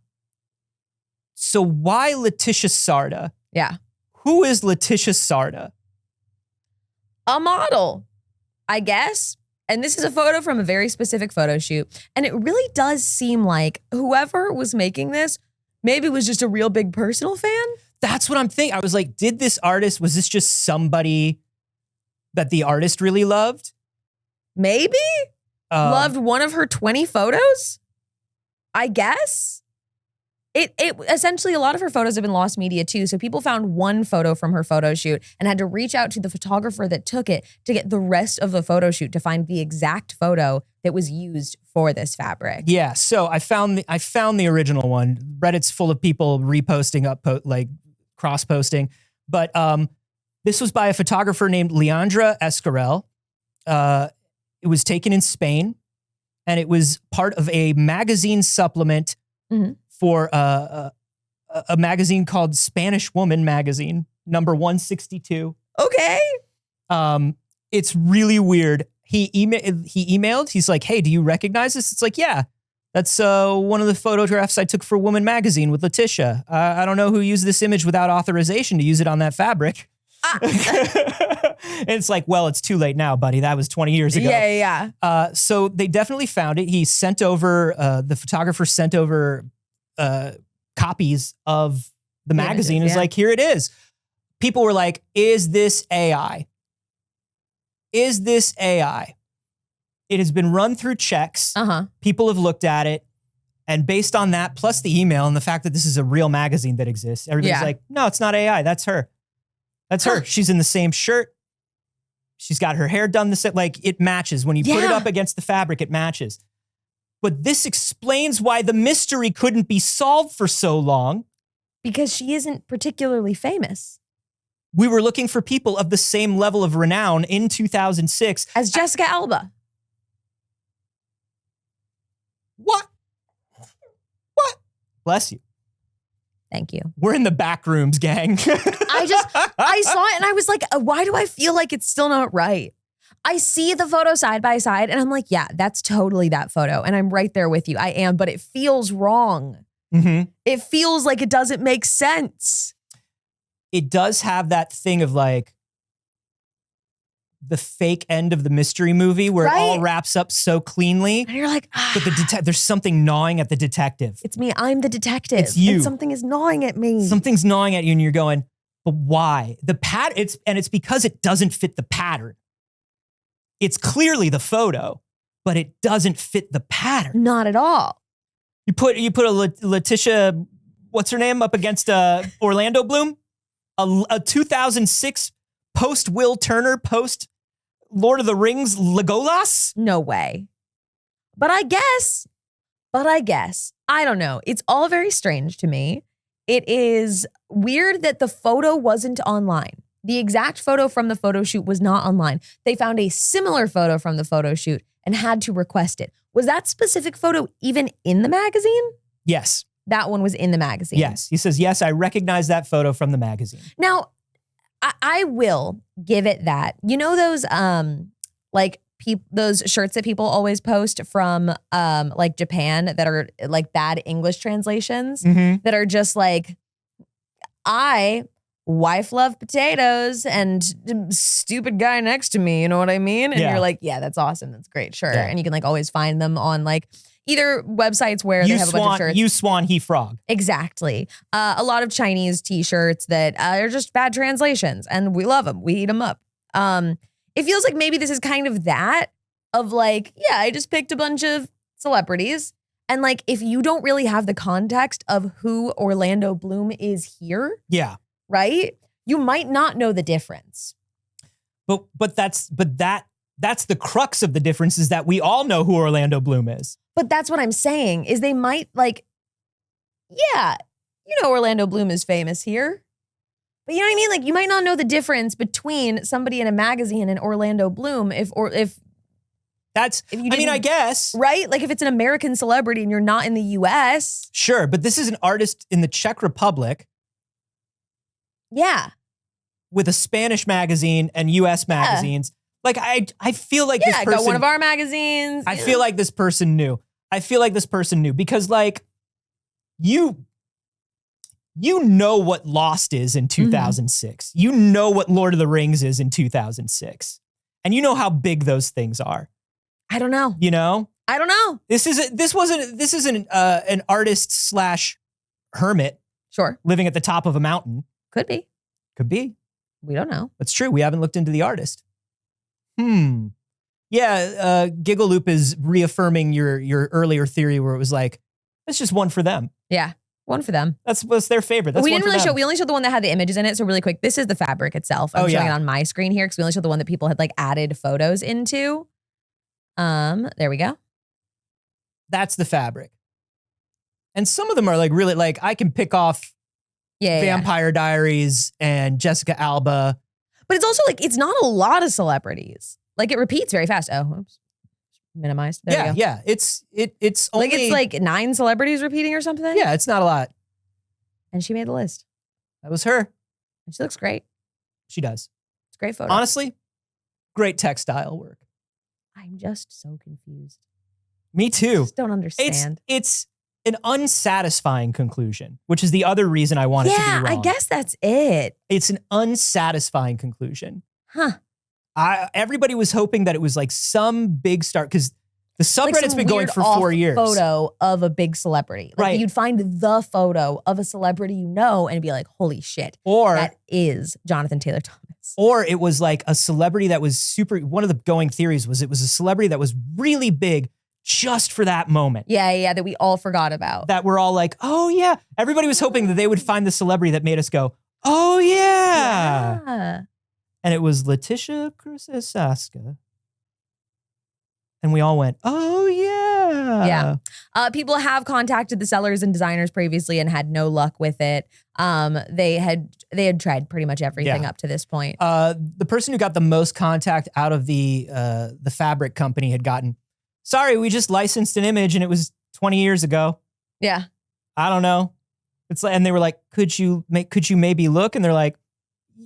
So why Letitia Sarda? Yeah. Who is Letitia Sarda? A model, I guess. And this is a photo from a very specific photo shoot. And it really does seem like whoever was making this maybe was just a real big personal fan. That's what I'm thinking. I was like, was this just somebody that the artist really loved? Maybe? Loved one of her 20 photos? I guess. It essentially, a lot of her photos have been lost media too. So people found one photo from her photo shoot and had to reach out to the photographer that took it to get the rest of the photo shoot to find the exact photo that was used for this fabric. Yeah, so I found the original one. Reddit's full of people reposting cross-posting. But this was by a photographer named Leandra Escarel. It was taken in Spain, and it was part of a magazine supplement for a magazine called Spanish Woman Magazine, number 162. Okay. It's really weird. He emailed. He's like, "Hey, do you recognize this?" It's like, "Yeah, that's one of the photographs I took for Woman Magazine with Letitia. I don't know who used this image without authorization to use it on that fabric." And it's like, well, it's too late now, buddy. That was 20 years ago. Yeah. So they definitely found it. He sent over, the photographer sent over copies of the magazine. It's like, here it is. People were like, is this AI? Is this AI? It has been run through checks. People have looked at it. And based on that, plus the email and the fact that this is a real magazine that exists, everybody's like, no, it's not AI. That's her. That's her. She's in the same shirt. She's got her hair done the same. Like, it matches. When you put it up against the fabric, it matches. But this explains why the mystery couldn't be solved for so long. Because she isn't particularly famous. We were looking for people of the same level of renown in 2006. As Jessica Alba. What? Bless you. Thank you. We're in the back rooms, gang. I saw it and I was like, why do I feel like it's still not right? I see the photo side by side and I'm like, yeah, that's totally that photo. And I'm right there with you. I am, but it feels wrong. It feels like it doesn't make sense. It does have that thing of like the fake end of the mystery movie where it all wraps up so cleanly. And you're like, but there's something gnawing at the detective. It's me. I'm the detective. It's you. And something is gnawing at me. Something's gnawing at you and you're going, but why? It's because it doesn't fit the pattern. It's clearly the photo, but it doesn't fit the pattern. Not at all. You put a Letitia, what's her name, up against Orlando Bloom? A 2006 post Will Turner, post Lord of the Rings Legolas? No way. But I guess, I don't know. It's all very strange to me. It is weird that the photo wasn't online. The exact photo from the photo shoot was not online. They found a similar photo from the photo shoot and had to request it. Was that specific photo even in the magazine? Yes. That one was in the magazine. Yes. He says, yes, I recognize that photo from the magazine. Now, I will give it that. You know those those shirts that people always post from like Japan that are like bad English translations that are just like, wife love potatoes and stupid guy next to me, you know what I mean? And you're like, yeah, that's awesome. That's great. Sure. Yeah. And you can like always find them on like either websites where they have a bunch of shirts. You swan, he frog. Exactly. A lot of Chinese t-shirts that are just bad translations and we love them. We eat them up. It feels like maybe this is kind of that of like, yeah, I just picked a bunch of celebrities. And like, if you don't really have the context of who Orlando Bloom is here. Yeah. Right? You might not know the difference. But that's the crux of the difference is that we all know who Orlando Bloom is. But that's what I'm saying is they might like, yeah, you know Orlando Bloom is famous here. But you know what I mean? Like you might not know the difference between somebody in a magazine and Orlando Bloom if That's, If you I mean, didn't- I guess. Right? Like if it's an American celebrity and you're not in the US. Sure, but this is an artist in the Czech Republic Yeah. with a Spanish magazine and US magazines. Like, I feel like this Yeah, person. got one of our magazines. I feel like this person knew. Because, like, you know what Lost is in 2006. You know what Lord of the Rings is in 2006. And you know how big those things are. I don't know. You know? I don't know. This isn't an artist / hermit Sure. living at the top of a mountain. Could be. Could be. We don't know. That's true. We haven't looked into the artist. Yeah, Giggle Loop is reaffirming your earlier theory where it was like, that's just one for them. Yeah. One for them. That's what's their favorite. That's we one didn't for really them. show, we only showed the one that had the images in it. So really quick, this is the fabric itself. I'm showing it on my screen here because we only showed the one that people had like added photos into. There we go. That's the fabric. And some of them are like really like, I can pick off Vampire Diaries and Jessica Alba. But it's also like, it's not a lot of celebrities. Like it repeats very fast. Oh, oops. Minimized. There we go. Yeah. It's only Like it's like 9 celebrities repeating or something. Yeah, it's not a lot. And she made the list. That was her. And she looks great. She does. It's a great photo. Honestly, great textile work. I'm just so confused. Me too. Just don't understand. It's an unsatisfying conclusion, which is the other reason I want it to be wrong. I guess that's it. It's an unsatisfying conclusion. Huh. Everybody was hoping that it was like some big star because the subreddit's some been going weird for 4 years. Photo of a big celebrity. Like Right. you'd find the photo of a celebrity you know and be like, holy shit. Or that is Jonathan Taylor Thomas. Or it was like a celebrity that was super. One of the going theories was it was a celebrity that was really big just for that moment. Yeah, that we all forgot about. That we're all like, oh yeah. Everybody was hoping that they would find the celebrity that made us go, oh yeah. Yeah. And it was Letitia Krusaska. And we all went, oh yeah. Yeah. People have contacted the sellers and designers previously and had no luck with it. They had tried pretty much everything up to this point. The person who got the most contact out of the fabric company had gotten, sorry, we just licensed an image and it was 20 years ago. Yeah. I don't know. It's like, and they were like, could you maybe look? And they're like,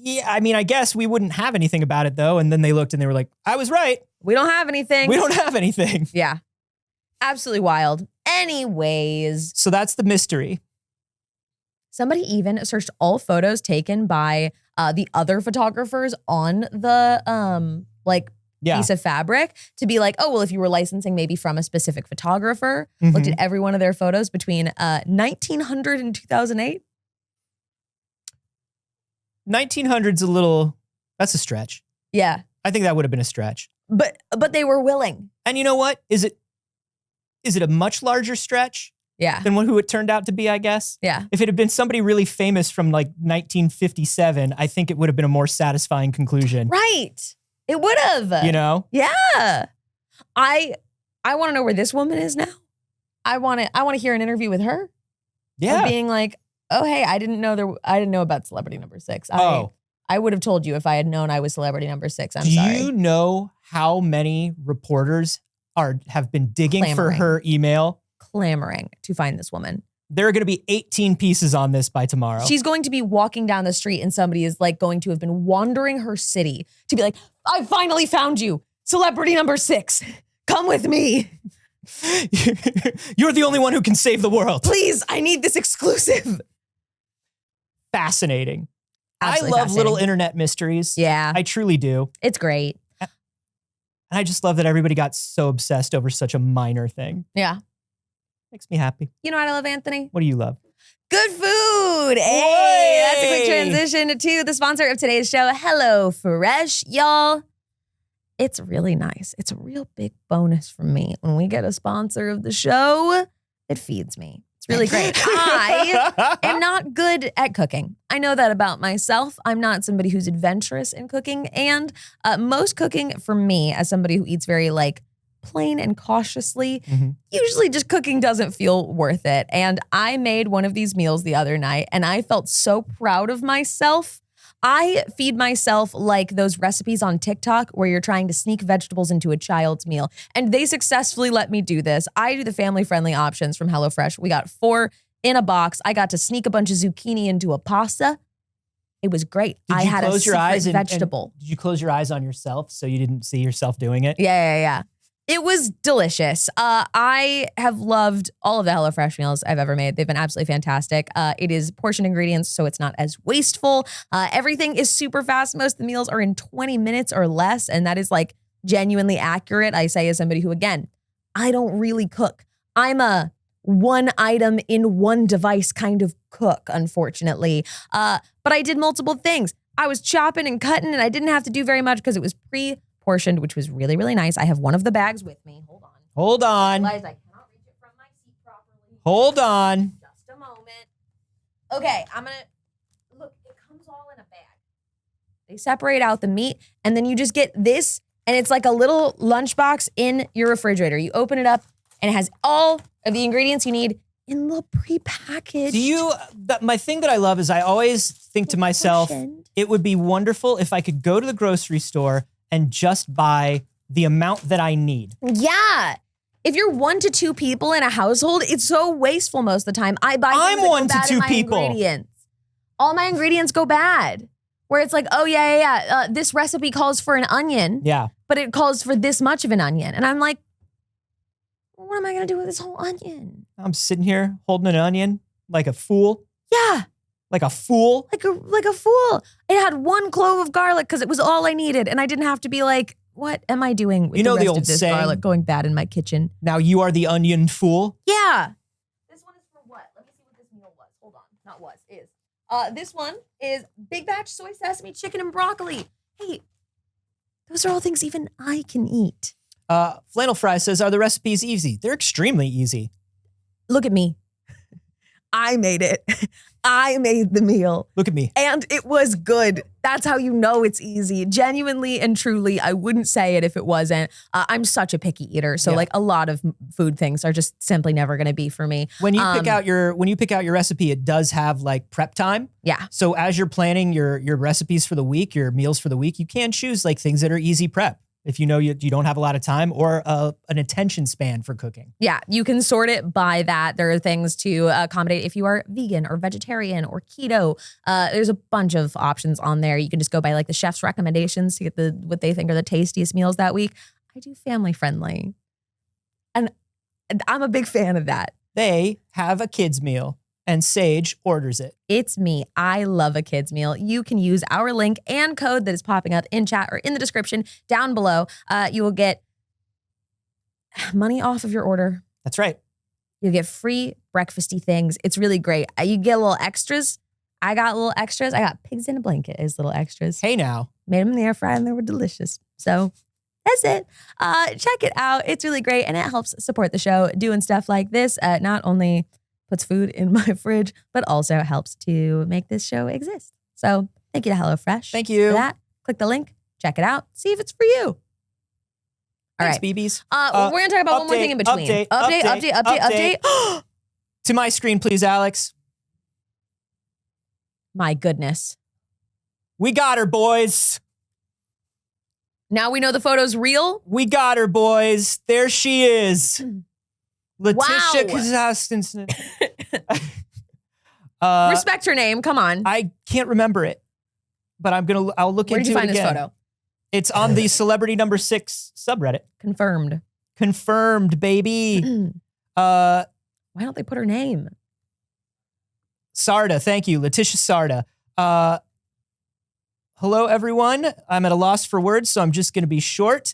yeah, I mean, I guess we wouldn't have anything about it though. And then they looked and they were like, I was right. We don't have anything. We don't have anything. Yeah. Absolutely wild. Anyways. So that's the mystery. Somebody even searched all photos taken by the other photographers on the piece of fabric to be like, oh, well, if you were licensing maybe from a specific photographer, looked at every one of their photos between 1900 and 2008. 1900's that's a stretch. Yeah. I think that would have been a stretch. But they were willing. And you know what? Is it a much larger stretch Yeah. than who it turned out to be, I guess? Yeah. If it had been somebody really famous from like 1957, I think it would have been a more satisfying conclusion. Right. It would have. You know? Yeah. I want to know where this woman is now. I want to hear an interview with her. Yeah. Of being like, oh, hey, I didn't know about celebrity number 6. I would have told you if I had known I was celebrity number 6. I'm sorry. Do you know how many reporters have been digging for Clamoring. her email? Clamoring to find this woman. There are going to be 18 pieces on this by tomorrow. She's going to be walking down the street and somebody is like going to have been wandering her city to be like, I finally found you. Celebrity number 6. Come with me. You're the only one who can save the world. Please, I need this exclusive. Fascinating. Absolutely I love fascinating. little internet mysteries. Yeah. I truly do. It's great. And I just love that everybody got so obsessed over such a minor thing. Yeah. Makes me happy. You know what I love, Anthony? What do you love? Good food. Hey, that's a quick transition to the sponsor of today's show, Hello Fresh, y'all. It's really nice. It's a real big bonus for me when we get a sponsor of the show. It feeds me. It's really great. I am not good at cooking. I know that about myself. I'm not somebody who's adventurous in cooking. And most cooking for me, as somebody who eats very plain and cautiously, usually just cooking doesn't feel worth it. And I made one of these meals the other night and I felt so proud of myself. I feed myself like those recipes on TikTok where you're trying to sneak vegetables into a child's meal. And they successfully let me do this. I do the family-friendly options from HelloFresh. We got 4 in a box. I got to sneak a bunch of zucchini into a pasta. It was great. Did I you had a close your secret eyes vegetable. did you close your eyes on yourself so you didn't see yourself doing it? Yeah. It was delicious. I have loved all of the HelloFresh meals I've ever made. They've been absolutely fantastic. It is portion ingredients, so it's not as wasteful. Everything is super fast. Most of the meals are in 20 minutes or less, and that is like genuinely accurate. I say as somebody who, again, I don't really cook. I'm a one item in one device kind of cook, unfortunately. But I did multiple things. I was chopping and cutting, and I didn't have to do very much because it was pre-portioned, which was really, really nice. I have one of the bags with me. Hold on. I realize I cannot reach it from my seat properly. Hold on. Just a moment. Okay, I'm gonna, look, it comes all in a bag. They separate out the meat, and then you just get this, and it's like a little lunchbox in your refrigerator. You open it up, and it has all of the ingredients you need in the prepackaged. My thing that I love is I always think to myself, it would be wonderful if I could go to the grocery store and just buy the amount that I need. Yeah. If you're 1 to 2 people in a household, it's so wasteful most of the time. I buy things that 1 go to bad 2 in my people. ingredients. All my ingredients go bad. Where it's like, oh yeah. This recipe calls for an onion. Yeah. But it calls for this much of an onion. And I'm like, well, what am I gonna do with this whole onion? I'm sitting here holding an onion like a fool. Yeah. Like a fool. Like a fool. It had 1 clove of garlic because it was all I needed. And I didn't have to be like, what am I doing with the rest old of this saying, garlic going bad in my kitchen? Now you are the onion fool. Yeah. This one is for what? Let me see what this meal was. Hold on. Not was, is. This one is big batch soy sesame chicken and broccoli. Hey, those are all things even I can eat. Flannel Fry says, are the recipes easy? They're extremely easy. Look at me. I made it. I made the meal. Look at me. And it was good. That's how you know it's easy. Genuinely and truly, I wouldn't say it if it wasn't. I'm such a picky eater. So like a lot of food things are just simply never going to be for me. When you pick out your recipe, it does have like prep time. Yeah. So as you're planning your recipes for the week, your meals for the week, you can choose like things that are easy prep. If you know you don't have a lot of time or an attention span for cooking. Yeah, you can sort it by that. There are things to accommodate if you are vegan or vegetarian or keto. There's a bunch of options on there. You can just go by like the chef's recommendations to get what they think are the tastiest meals that week. I do family friendly. And I'm a big fan of that. They have a kids meal and Saige orders it. It's me. I love a kids meal. You can use our link and code that is popping up in chat or in the description down below. You will get money off of your order. That's right. You'll get free breakfasty things. It's really great. You get little extras. I got little extras. I got pigs in a blanket as little extras. Hey now. Made them in the air fryer and they were delicious. So that's it. Check it out. It's really great and it helps support the show doing stuff like this. Not only puts food in my fridge, but also helps to make this show exist. So thank you to HelloFresh. Thank you. For that. Click the link, check it out, see if it's for you. All Thanks, right. BBs. We're going to talk about one more thing in between. Update. To my screen, please, Alex. My goodness. We got her, boys. Now we know the photo's real? We got her, boys. There she is. Letitia Kazastinsson. Respect her name. Come on. I can't remember it, but I'll look Where into did you it find again. this photo? It's on the Celebrity Number 6 subreddit. Confirmed, baby. Why don't they put her name? Sarda, thank you. Letitia Sarda. Hello, everyone. I'm at a loss for words, so I'm just going to be short.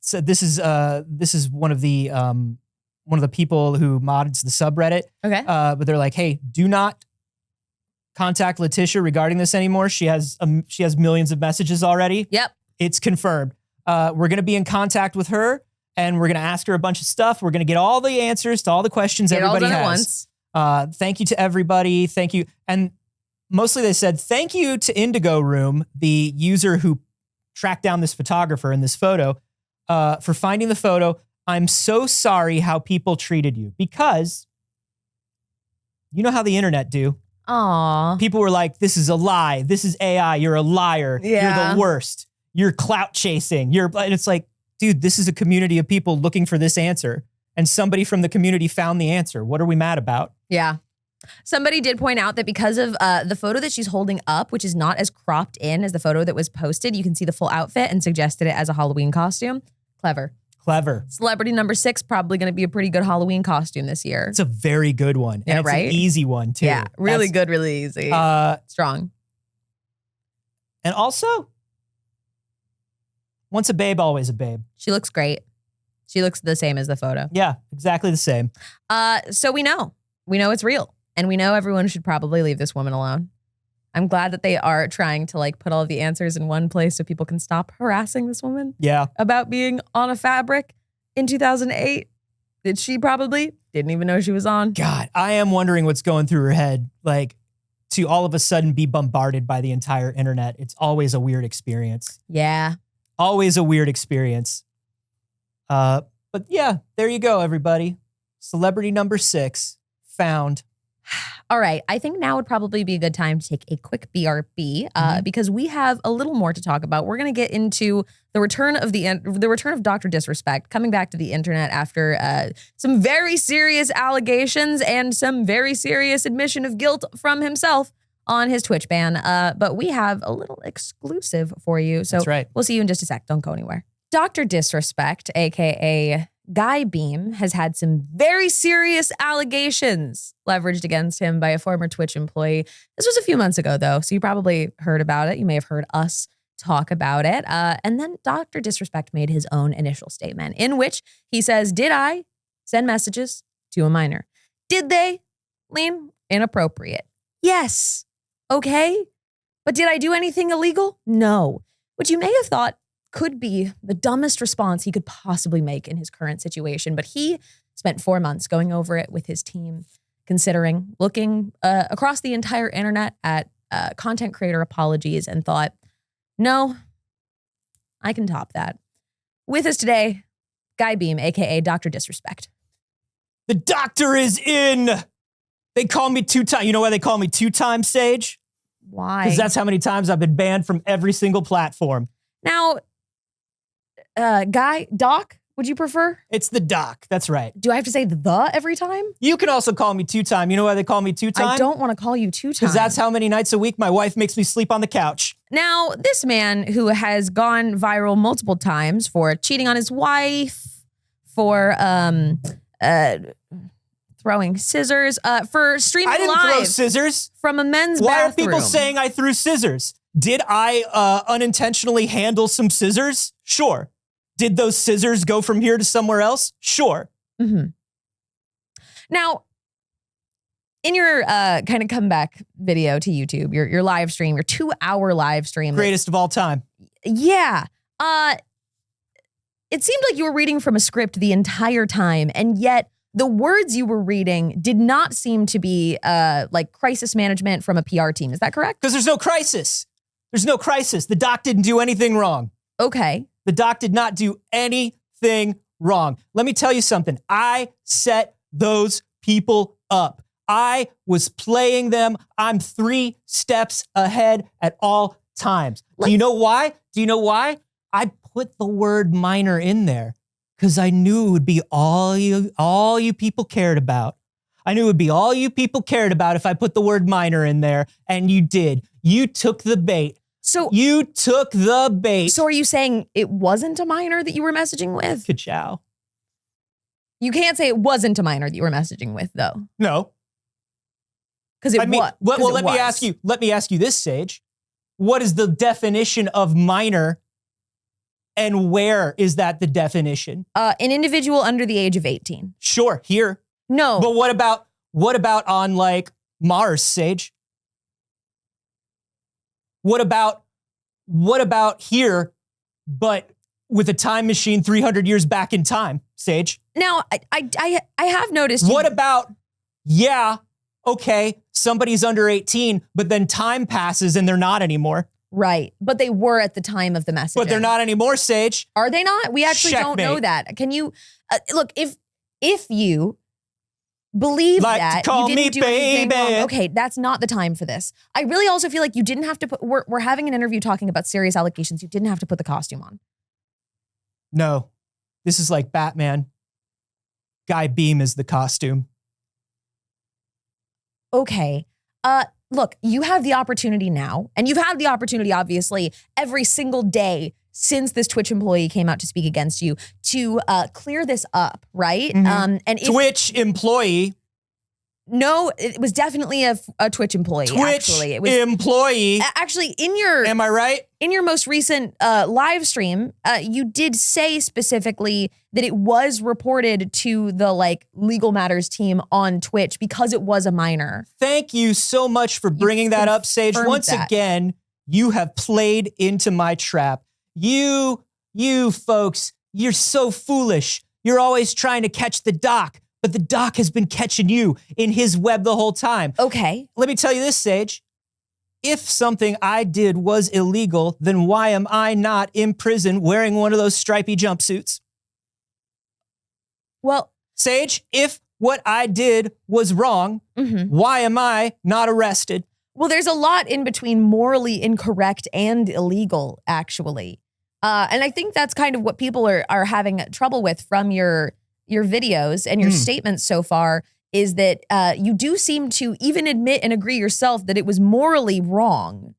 So this is one of the people who mods the subreddit. Okay. But they're like, hey, do not contact Letitia regarding this anymore. She has millions of messages already. Yep. It's confirmed. We're going to be in contact with her and we're going to ask her a bunch of stuff. We're going to get all the answers to all the questions everybody has. Thank you to everybody. Thank you. And mostly they said, thank you to Indigo Room, the user who tracked down this photographer in this photo, for finding the photo. I'm so sorry how people treated you, because you know how the internet do. Aw. People were like, this is a lie. This is AI. You're a liar. Yeah. You're the worst. You're clout chasing. And it's like, dude, this is a community of people looking for this answer. And somebody from the community found the answer. What are we mad about? Yeah. Somebody did point out that because of the photo that she's holding up, which is not as cropped in as the photo that was posted, you can see the full outfit and suggested it as a Halloween costume. Clever. Celebrity number 6, probably going to be a pretty good Halloween costume this year. It's a very good one. Yeah, And it's right? an easy one, too. Yeah, really good, really easy. Strong. And also, once a babe, always a babe. She looks great. She looks the same as the photo. Yeah, exactly the same. So we know it's real. And we know everyone should probably leave this woman alone. I'm glad that they are trying to like put all of the answers in one place so people can stop harassing this woman Yeah. about being on a fabric in 2008 that she probably didn't even know she was on. God, I am wondering what's going through her head. Like, to all of a sudden be bombarded by the entire internet. It's always a weird experience. Yeah. Always a weird experience. But yeah, there you go, everybody. Celebrity number 6 found. All right. I think now would probably be a good time to take a quick BRB because we have a little more to talk about. We're going to get into the return of DrDisrespect coming back to the internet after some very serious allegations and some very serious admission of guilt from himself on his Twitch ban. But we have a little exclusive for you. So That's right. We'll see you in just a sec. Don't go anywhere. DrDisrespect, aka Guy Beam, has had some very serious allegations leveraged against him by a former Twitch employee. This was a few months ago, though, so you probably heard about it. You may have heard us talk about it. And then DrDisrespect made his own initial statement in which he says, did I send messages to a minor? Did they? Lean, inappropriate. Yes. Okay. But did I do anything illegal? No. Which you may have thought could be the dumbest response he could possibly make in his current situation. But he spent 4 months going over it with his team, considering, looking across the entire internet at content creator apologies and thought, no, I can top that. With us today, Guy Beam, aka DrDisrespect. The doctor is in. They call me 2 times. You know why they call me 2 times, Saige? Why? Because that's how many times I've been banned from every single platform. Now, Guy, Doc, would you prefer? It's the doc. That's right. Do I have to say the every time? You can also call me 2 time. You know why they call me 2 time? I don't want to call you 2 times. Because that's how many nights a week my wife makes me sleep on the couch. Now, this man who has gone viral multiple times for cheating on his wife, for throwing scissors, for streaming I didn't live throw scissors. from a men's Why bathroom. are people saying I threw scissors? Did I unintentionally handle some scissors? Sure. Did those scissors go from here to somewhere else? Sure. Mm-hmm. Now, in your kind of comeback video to YouTube, your live stream, your 2-hour live stream. Greatest of all time. Yeah. It seemed like you were reading from a script the entire time, and yet the words you were reading did not seem to be like crisis management from a PR team. Is that correct? Because there's no crisis. There's no crisis. The doc didn't do anything wrong. Okay. The doc did not do anything wrong. Let me tell you something. I set those people up. I was playing them. I'm 3 steps ahead at all times. Do you know why? I put the word minor in there because I knew it would be all you people cared about. I knew it would be all you people cared about if I put the word minor in there, and you did. You took the bait. So you took the bait. So are you saying it wasn't a minor that you were messaging with? Ka-chow. You can't say it wasn't a minor that you were messaging with, though. No. Because it was. Well, let me ask you this, Saige. What is the definition of minor, and where is that the definition? An individual under the age of 18. Sure, here. No. But what about on like Mars, Saige? What about here, but with a time machine 300 years back in time, Saige? Now, I have noticed. What about, yeah, okay, somebody's under 18, but then time passes and they're not anymore. Right, but they were at the time of the message. But they're not anymore, Saige. Are they not? We actually don't know that. Can you, look, if you believe Like to that call you didn't me do anything baby. wrong. Okay, that's not the time for this. I really also feel like you didn't have to put, we're having an interview talking about serious allegations. You didn't have to put the costume on. No, this is like Batman. Guy Beam is the costume. Okay. Look, you have the opportunity now, and you've had the opportunity, obviously, every single day since this Twitch employee came out to speak against you to clear this up, right? Mhm. And if, Twitch employee. no, it was definitely a Twitch employee. Twitch actually, it was employee. actually in your Am I right? in your most recent live stream, you did say specifically that it was reported to the like legal matters team on Twitch because it was a minor. Thank you so much for bringing that up, Saige. confirmed Once that. again, you have played into my trap. You folks, you're so foolish. You're always trying to catch the doc, but the doc has been catching you in his web the whole time. Okay. Let me tell you this, Saige. If something I did was illegal, then why am I not in prison wearing one of those stripy jumpsuits? Well, Saige, if what I did was wrong, why am I not arrested? well, there's a lot in between morally incorrect and illegal, actually. And I think that's kind of what people are having trouble with from your videos and your statements so far, is that you do seem to even admit and agree yourself that it was morally wrong.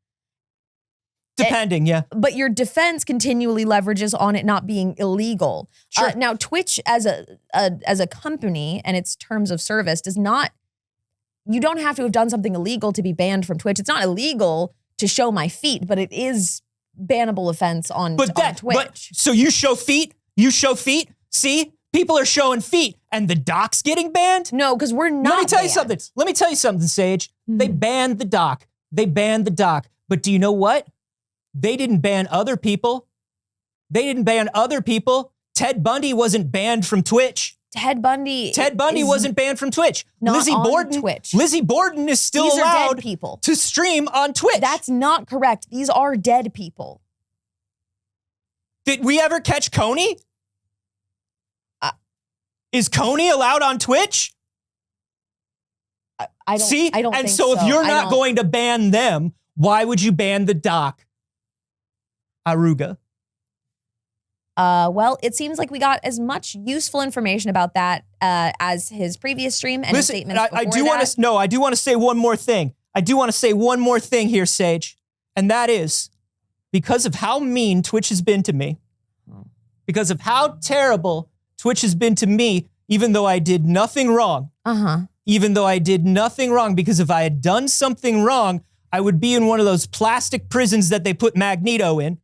Depending, yeah. But your defense continually leverages on it not being illegal. Sure. Now, Twitch as a company and its terms of service does not, you don't have to have done something illegal to be banned from Twitch. It's not illegal to show my feet, but it is bannable offense on Twitch. So you show feet? You show feet? See? People are showing feet and the doc's getting banned? No, because we're not Let me tell you banned. something. Let me tell you something, Saige. They banned the doc. They banned the doc. But do you know what? They didn't ban other people. They didn't ban other people. Ted Bundy wasn't banned from Twitch. Ted Bundy is wasn't banned from Twitch. not on Twitch. Lizzie Borden is still These are allowed dead people. to stream on Twitch. That's not correct. These are dead people. Did we ever catch Coney? Is Coney allowed on Twitch? I don't. See? I don't. And think so if you're I not don't- going to ban them, why would you ban the doc? Aruga. Well, it seems like we got as much useful information about that as his previous stream and his Listen, statements I before do want that. to. No, I do want to say one more thing. I do want to say one more thing here, Saige, and that is because of how mean Twitch has been to me, because of how terrible Twitch has been to me, even though I did nothing wrong. Even though I did nothing wrong, because if I had done something wrong, I would be in one of those plastic prisons that they put Magneto in.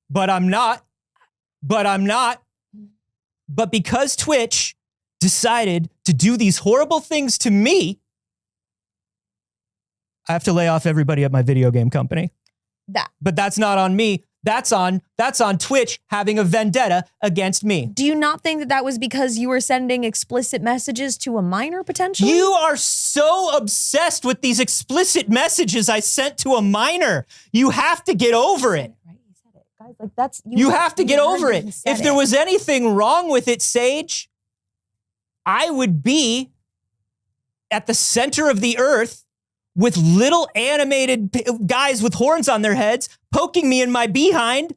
But I'm not. But because Twitch decided to do these horrible things to me, I have to lay off everybody at my video game company. But that's not on me. That's on Twitch having a vendetta against me. Do you not think that that was because you were sending explicit messages to a minor potentially? You are so obsessed with these explicit messages I sent to a minor. You have to get over it. Right, you said it. Guys, like that's You have to get heard over that he it. said If there was anything wrong with it, Saige, I would be at the center of the earth with little animated guys with horns on their heads poking me in my behind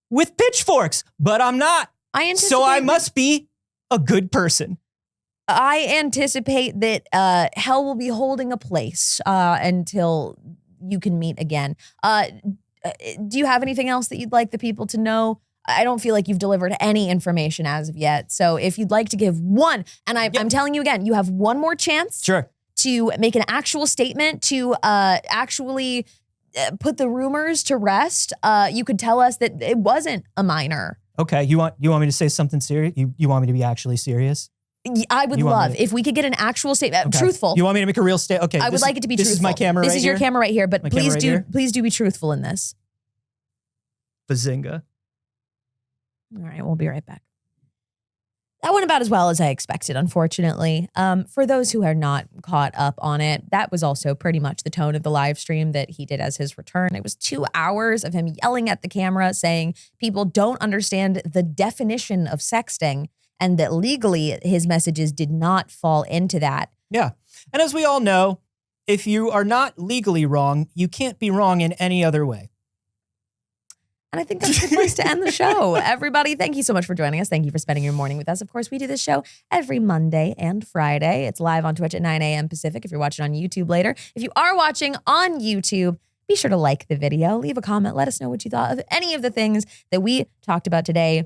with pitchforks. But I'm not. So I must be a good person. I anticipate that hell will be holding a place until you can meet again. Do you have anything else that you'd like the people to know? I don't feel like you've delivered any information as of yet. So if you'd like to give one, and I'm telling you again, you have one more chance to make an actual statement, to actually put the rumors to rest. You could tell us that it wasn't a minor. Okay, you want me to say something serious? You want me to be actually serious? I would love if we could get an actual statement, truthful. You want me to make a real statement? Okay, I would like it to be truthful. This is my camera. This is your camera right here, but please do be truthful in this. Bazinga. All right, we'll be right back. That went about as well as I expected, unfortunately. For those who are not caught up on it, that was also pretty much the tone of the live stream that he did as his return. It was 2 hours of him yelling at the camera, saying people don't understand the definition of sexting and that legally his messages did not fall into that. Yeah. And as we all know, if you are not legally wrong, you can't be wrong in any other way. And I think that's a good place to end the show. Everybody, thank you so much for joining us. Thank you for spending your morning with us. Of course, we do this show every Monday and Friday. It's live on Twitch at 9 a.m. Pacific if you're watching on YouTube later. If you are watching on YouTube, be sure to like the video, leave a comment, let us know what you thought of any of the things that we talked about today.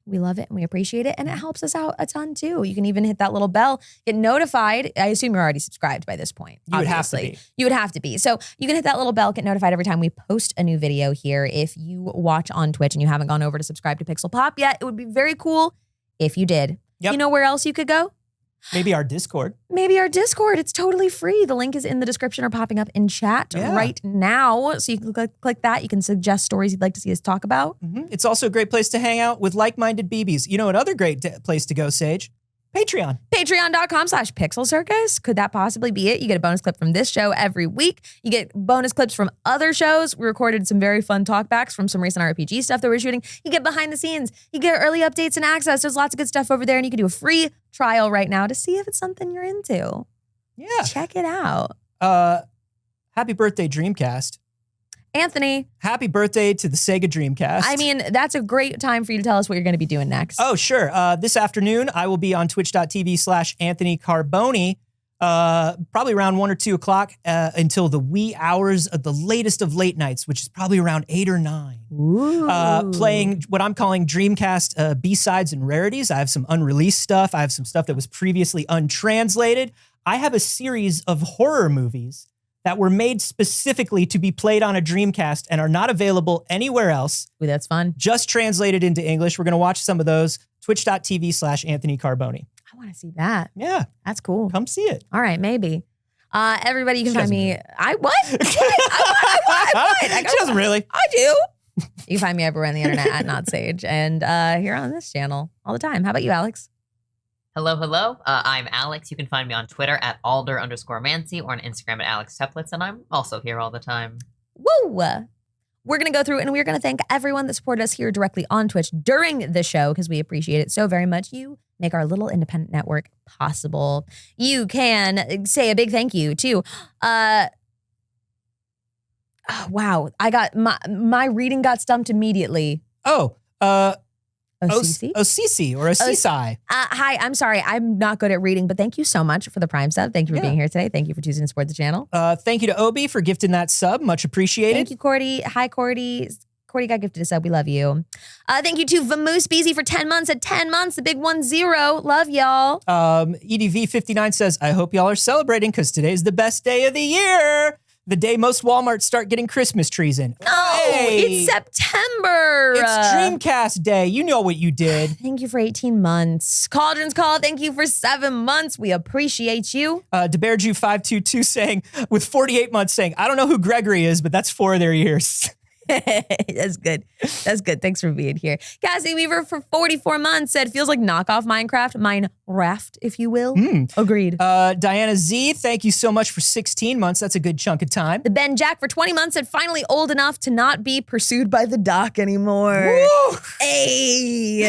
We love it and we appreciate it, and it helps us out a ton too. You can even hit that little bell, get notified. I assume you're already subscribed by this point. You would have to be. You would have to be. So you can hit that little bell, get notified every time we post a new video here. If you watch on Twitch and you haven't gone over to subscribe to Pixel Pop yet, it would be very cool if you did. Yep. You know where else you could go? Maybe our Discord. Maybe our Discord. It's totally free. The link is in the description or popping up in chat right now. So you can click that. You can suggest stories you'd like to see us talk about. It's also a great place to hang out with like-minded BBs. You know, another great place to go, Saige? Patreon. Patreon.com/Pixel Circus. Could that possibly be it? You get a bonus clip from this show every week. You get bonus clips from other shows. We recorded some very fun talkbacks from some recent RPG stuff that we're shooting. You get behind the scenes. You get early updates and access. There's lots of good stuff over there. And you can do a free trial right now to see if it's something you're into. Yeah. Check it out. Happy birthday, Dreamcast. Anthony. Happy birthday to the Sega Dreamcast. I mean, that's a great time for you to tell us what you're going to be doing next. Oh, sure. This afternoon, I will be on twitch.tv/Anthony Carboni, probably around 1 or 2 o'clock until the wee hours of the latest of late nights, which is probably around 8 or 9. Ooh. Playing what I'm calling Dreamcast B-sides and rarities. I have some unreleased stuff. I have some stuff that was previously untranslated. I have a series of horror movies that were made specifically to be played on a Dreamcast and are not available anywhere else. Ooh, that's fun. Just translated into English. We're going to watch some of those. Twitch.tv/Anthony Carboni. I want to see that. Yeah. That's cool. Come see it. All right, maybe. Everybody, you can She find doesn't me. really. I what? I She doesn't really. I do. You can find me everywhere on the internet at Not Saige and here on this channel all the time. How about you, Alex? Hello, hello. I'm Alex. You can find me on Twitter at Alder_Mancy or on Instagram at Alex Teplitz, and I'm also here all the time. Woo! We're going to go through and we're going to thank everyone that supported us here directly on Twitch during the show because we appreciate it so very much. You make our little independent network possible. You can say a big thank you to, wow, I got, my reading got stumped immediately. Osisi or Osisai. Hi, I'm sorry. I'm not good at reading, but thank you so much for the Prime sub. Thank you for being here today. Thank you for choosing to support the channel. Thank you to Obi for gifting that sub. Much appreciated. Thank you, Cordy. Hi, Cordy. Cordy got gifted a sub. We love you. Thank you to Vamoose Beezy for 10 months. At 10 months, the big 10. Love y'all. EDV59 says, I hope y'all are celebrating because today's the best day of the year. The day most Walmarts start getting Christmas trees in. No, it's September. It's Dreamcast Day. You know what you did. Thank you for 18 months. Cauldron's Call, thank you for 7 months. We appreciate you. DeBearju522 saying, with 48 months saying, I don't know who Gregory is, but that's 4 of their years. That's good. That's good. Thanks for being here. Cassie Weaver for 44 months said, feels like knockoff Minecraft. Minecraft, if you will. Agreed. Diana Z, thank you so much for 16 months. That's a good chunk of time. The Ben Jack for 20 months said, finally old enough to not be pursued by the doc anymore. Woo! Hey.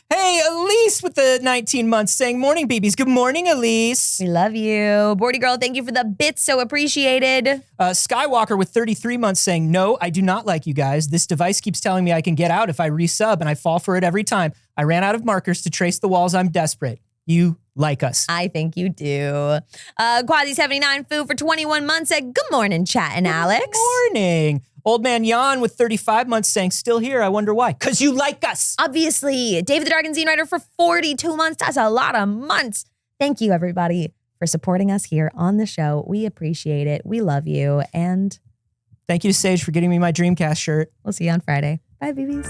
Hey, Elise with the 19 months saying, morning, babies. Good morning, Elise. We love you. Bordy Girl, thank you for the bits. So appreciated. Skywalker with 33 months saying, no, I do not like you guys. This device keeps telling me I can get out if I resub, and I fall for it every time. I ran out of markers to trace the walls. I'm desperate. You like us. I think you do. Quasi79 Foo for 21 months said, good morning, chat and Alex. Good morning. Old Man Jan with 35 months saying, still here. I wonder why. Because you like us. Obviously. David the Dragon Zine Writer for 42 months. That's a lot of months. Thank you, everybody, for supporting us here on the show. We appreciate it. We love you. And thank you to Saige for getting me my Dreamcast shirt. we'll see you on Friday. Bye, babies.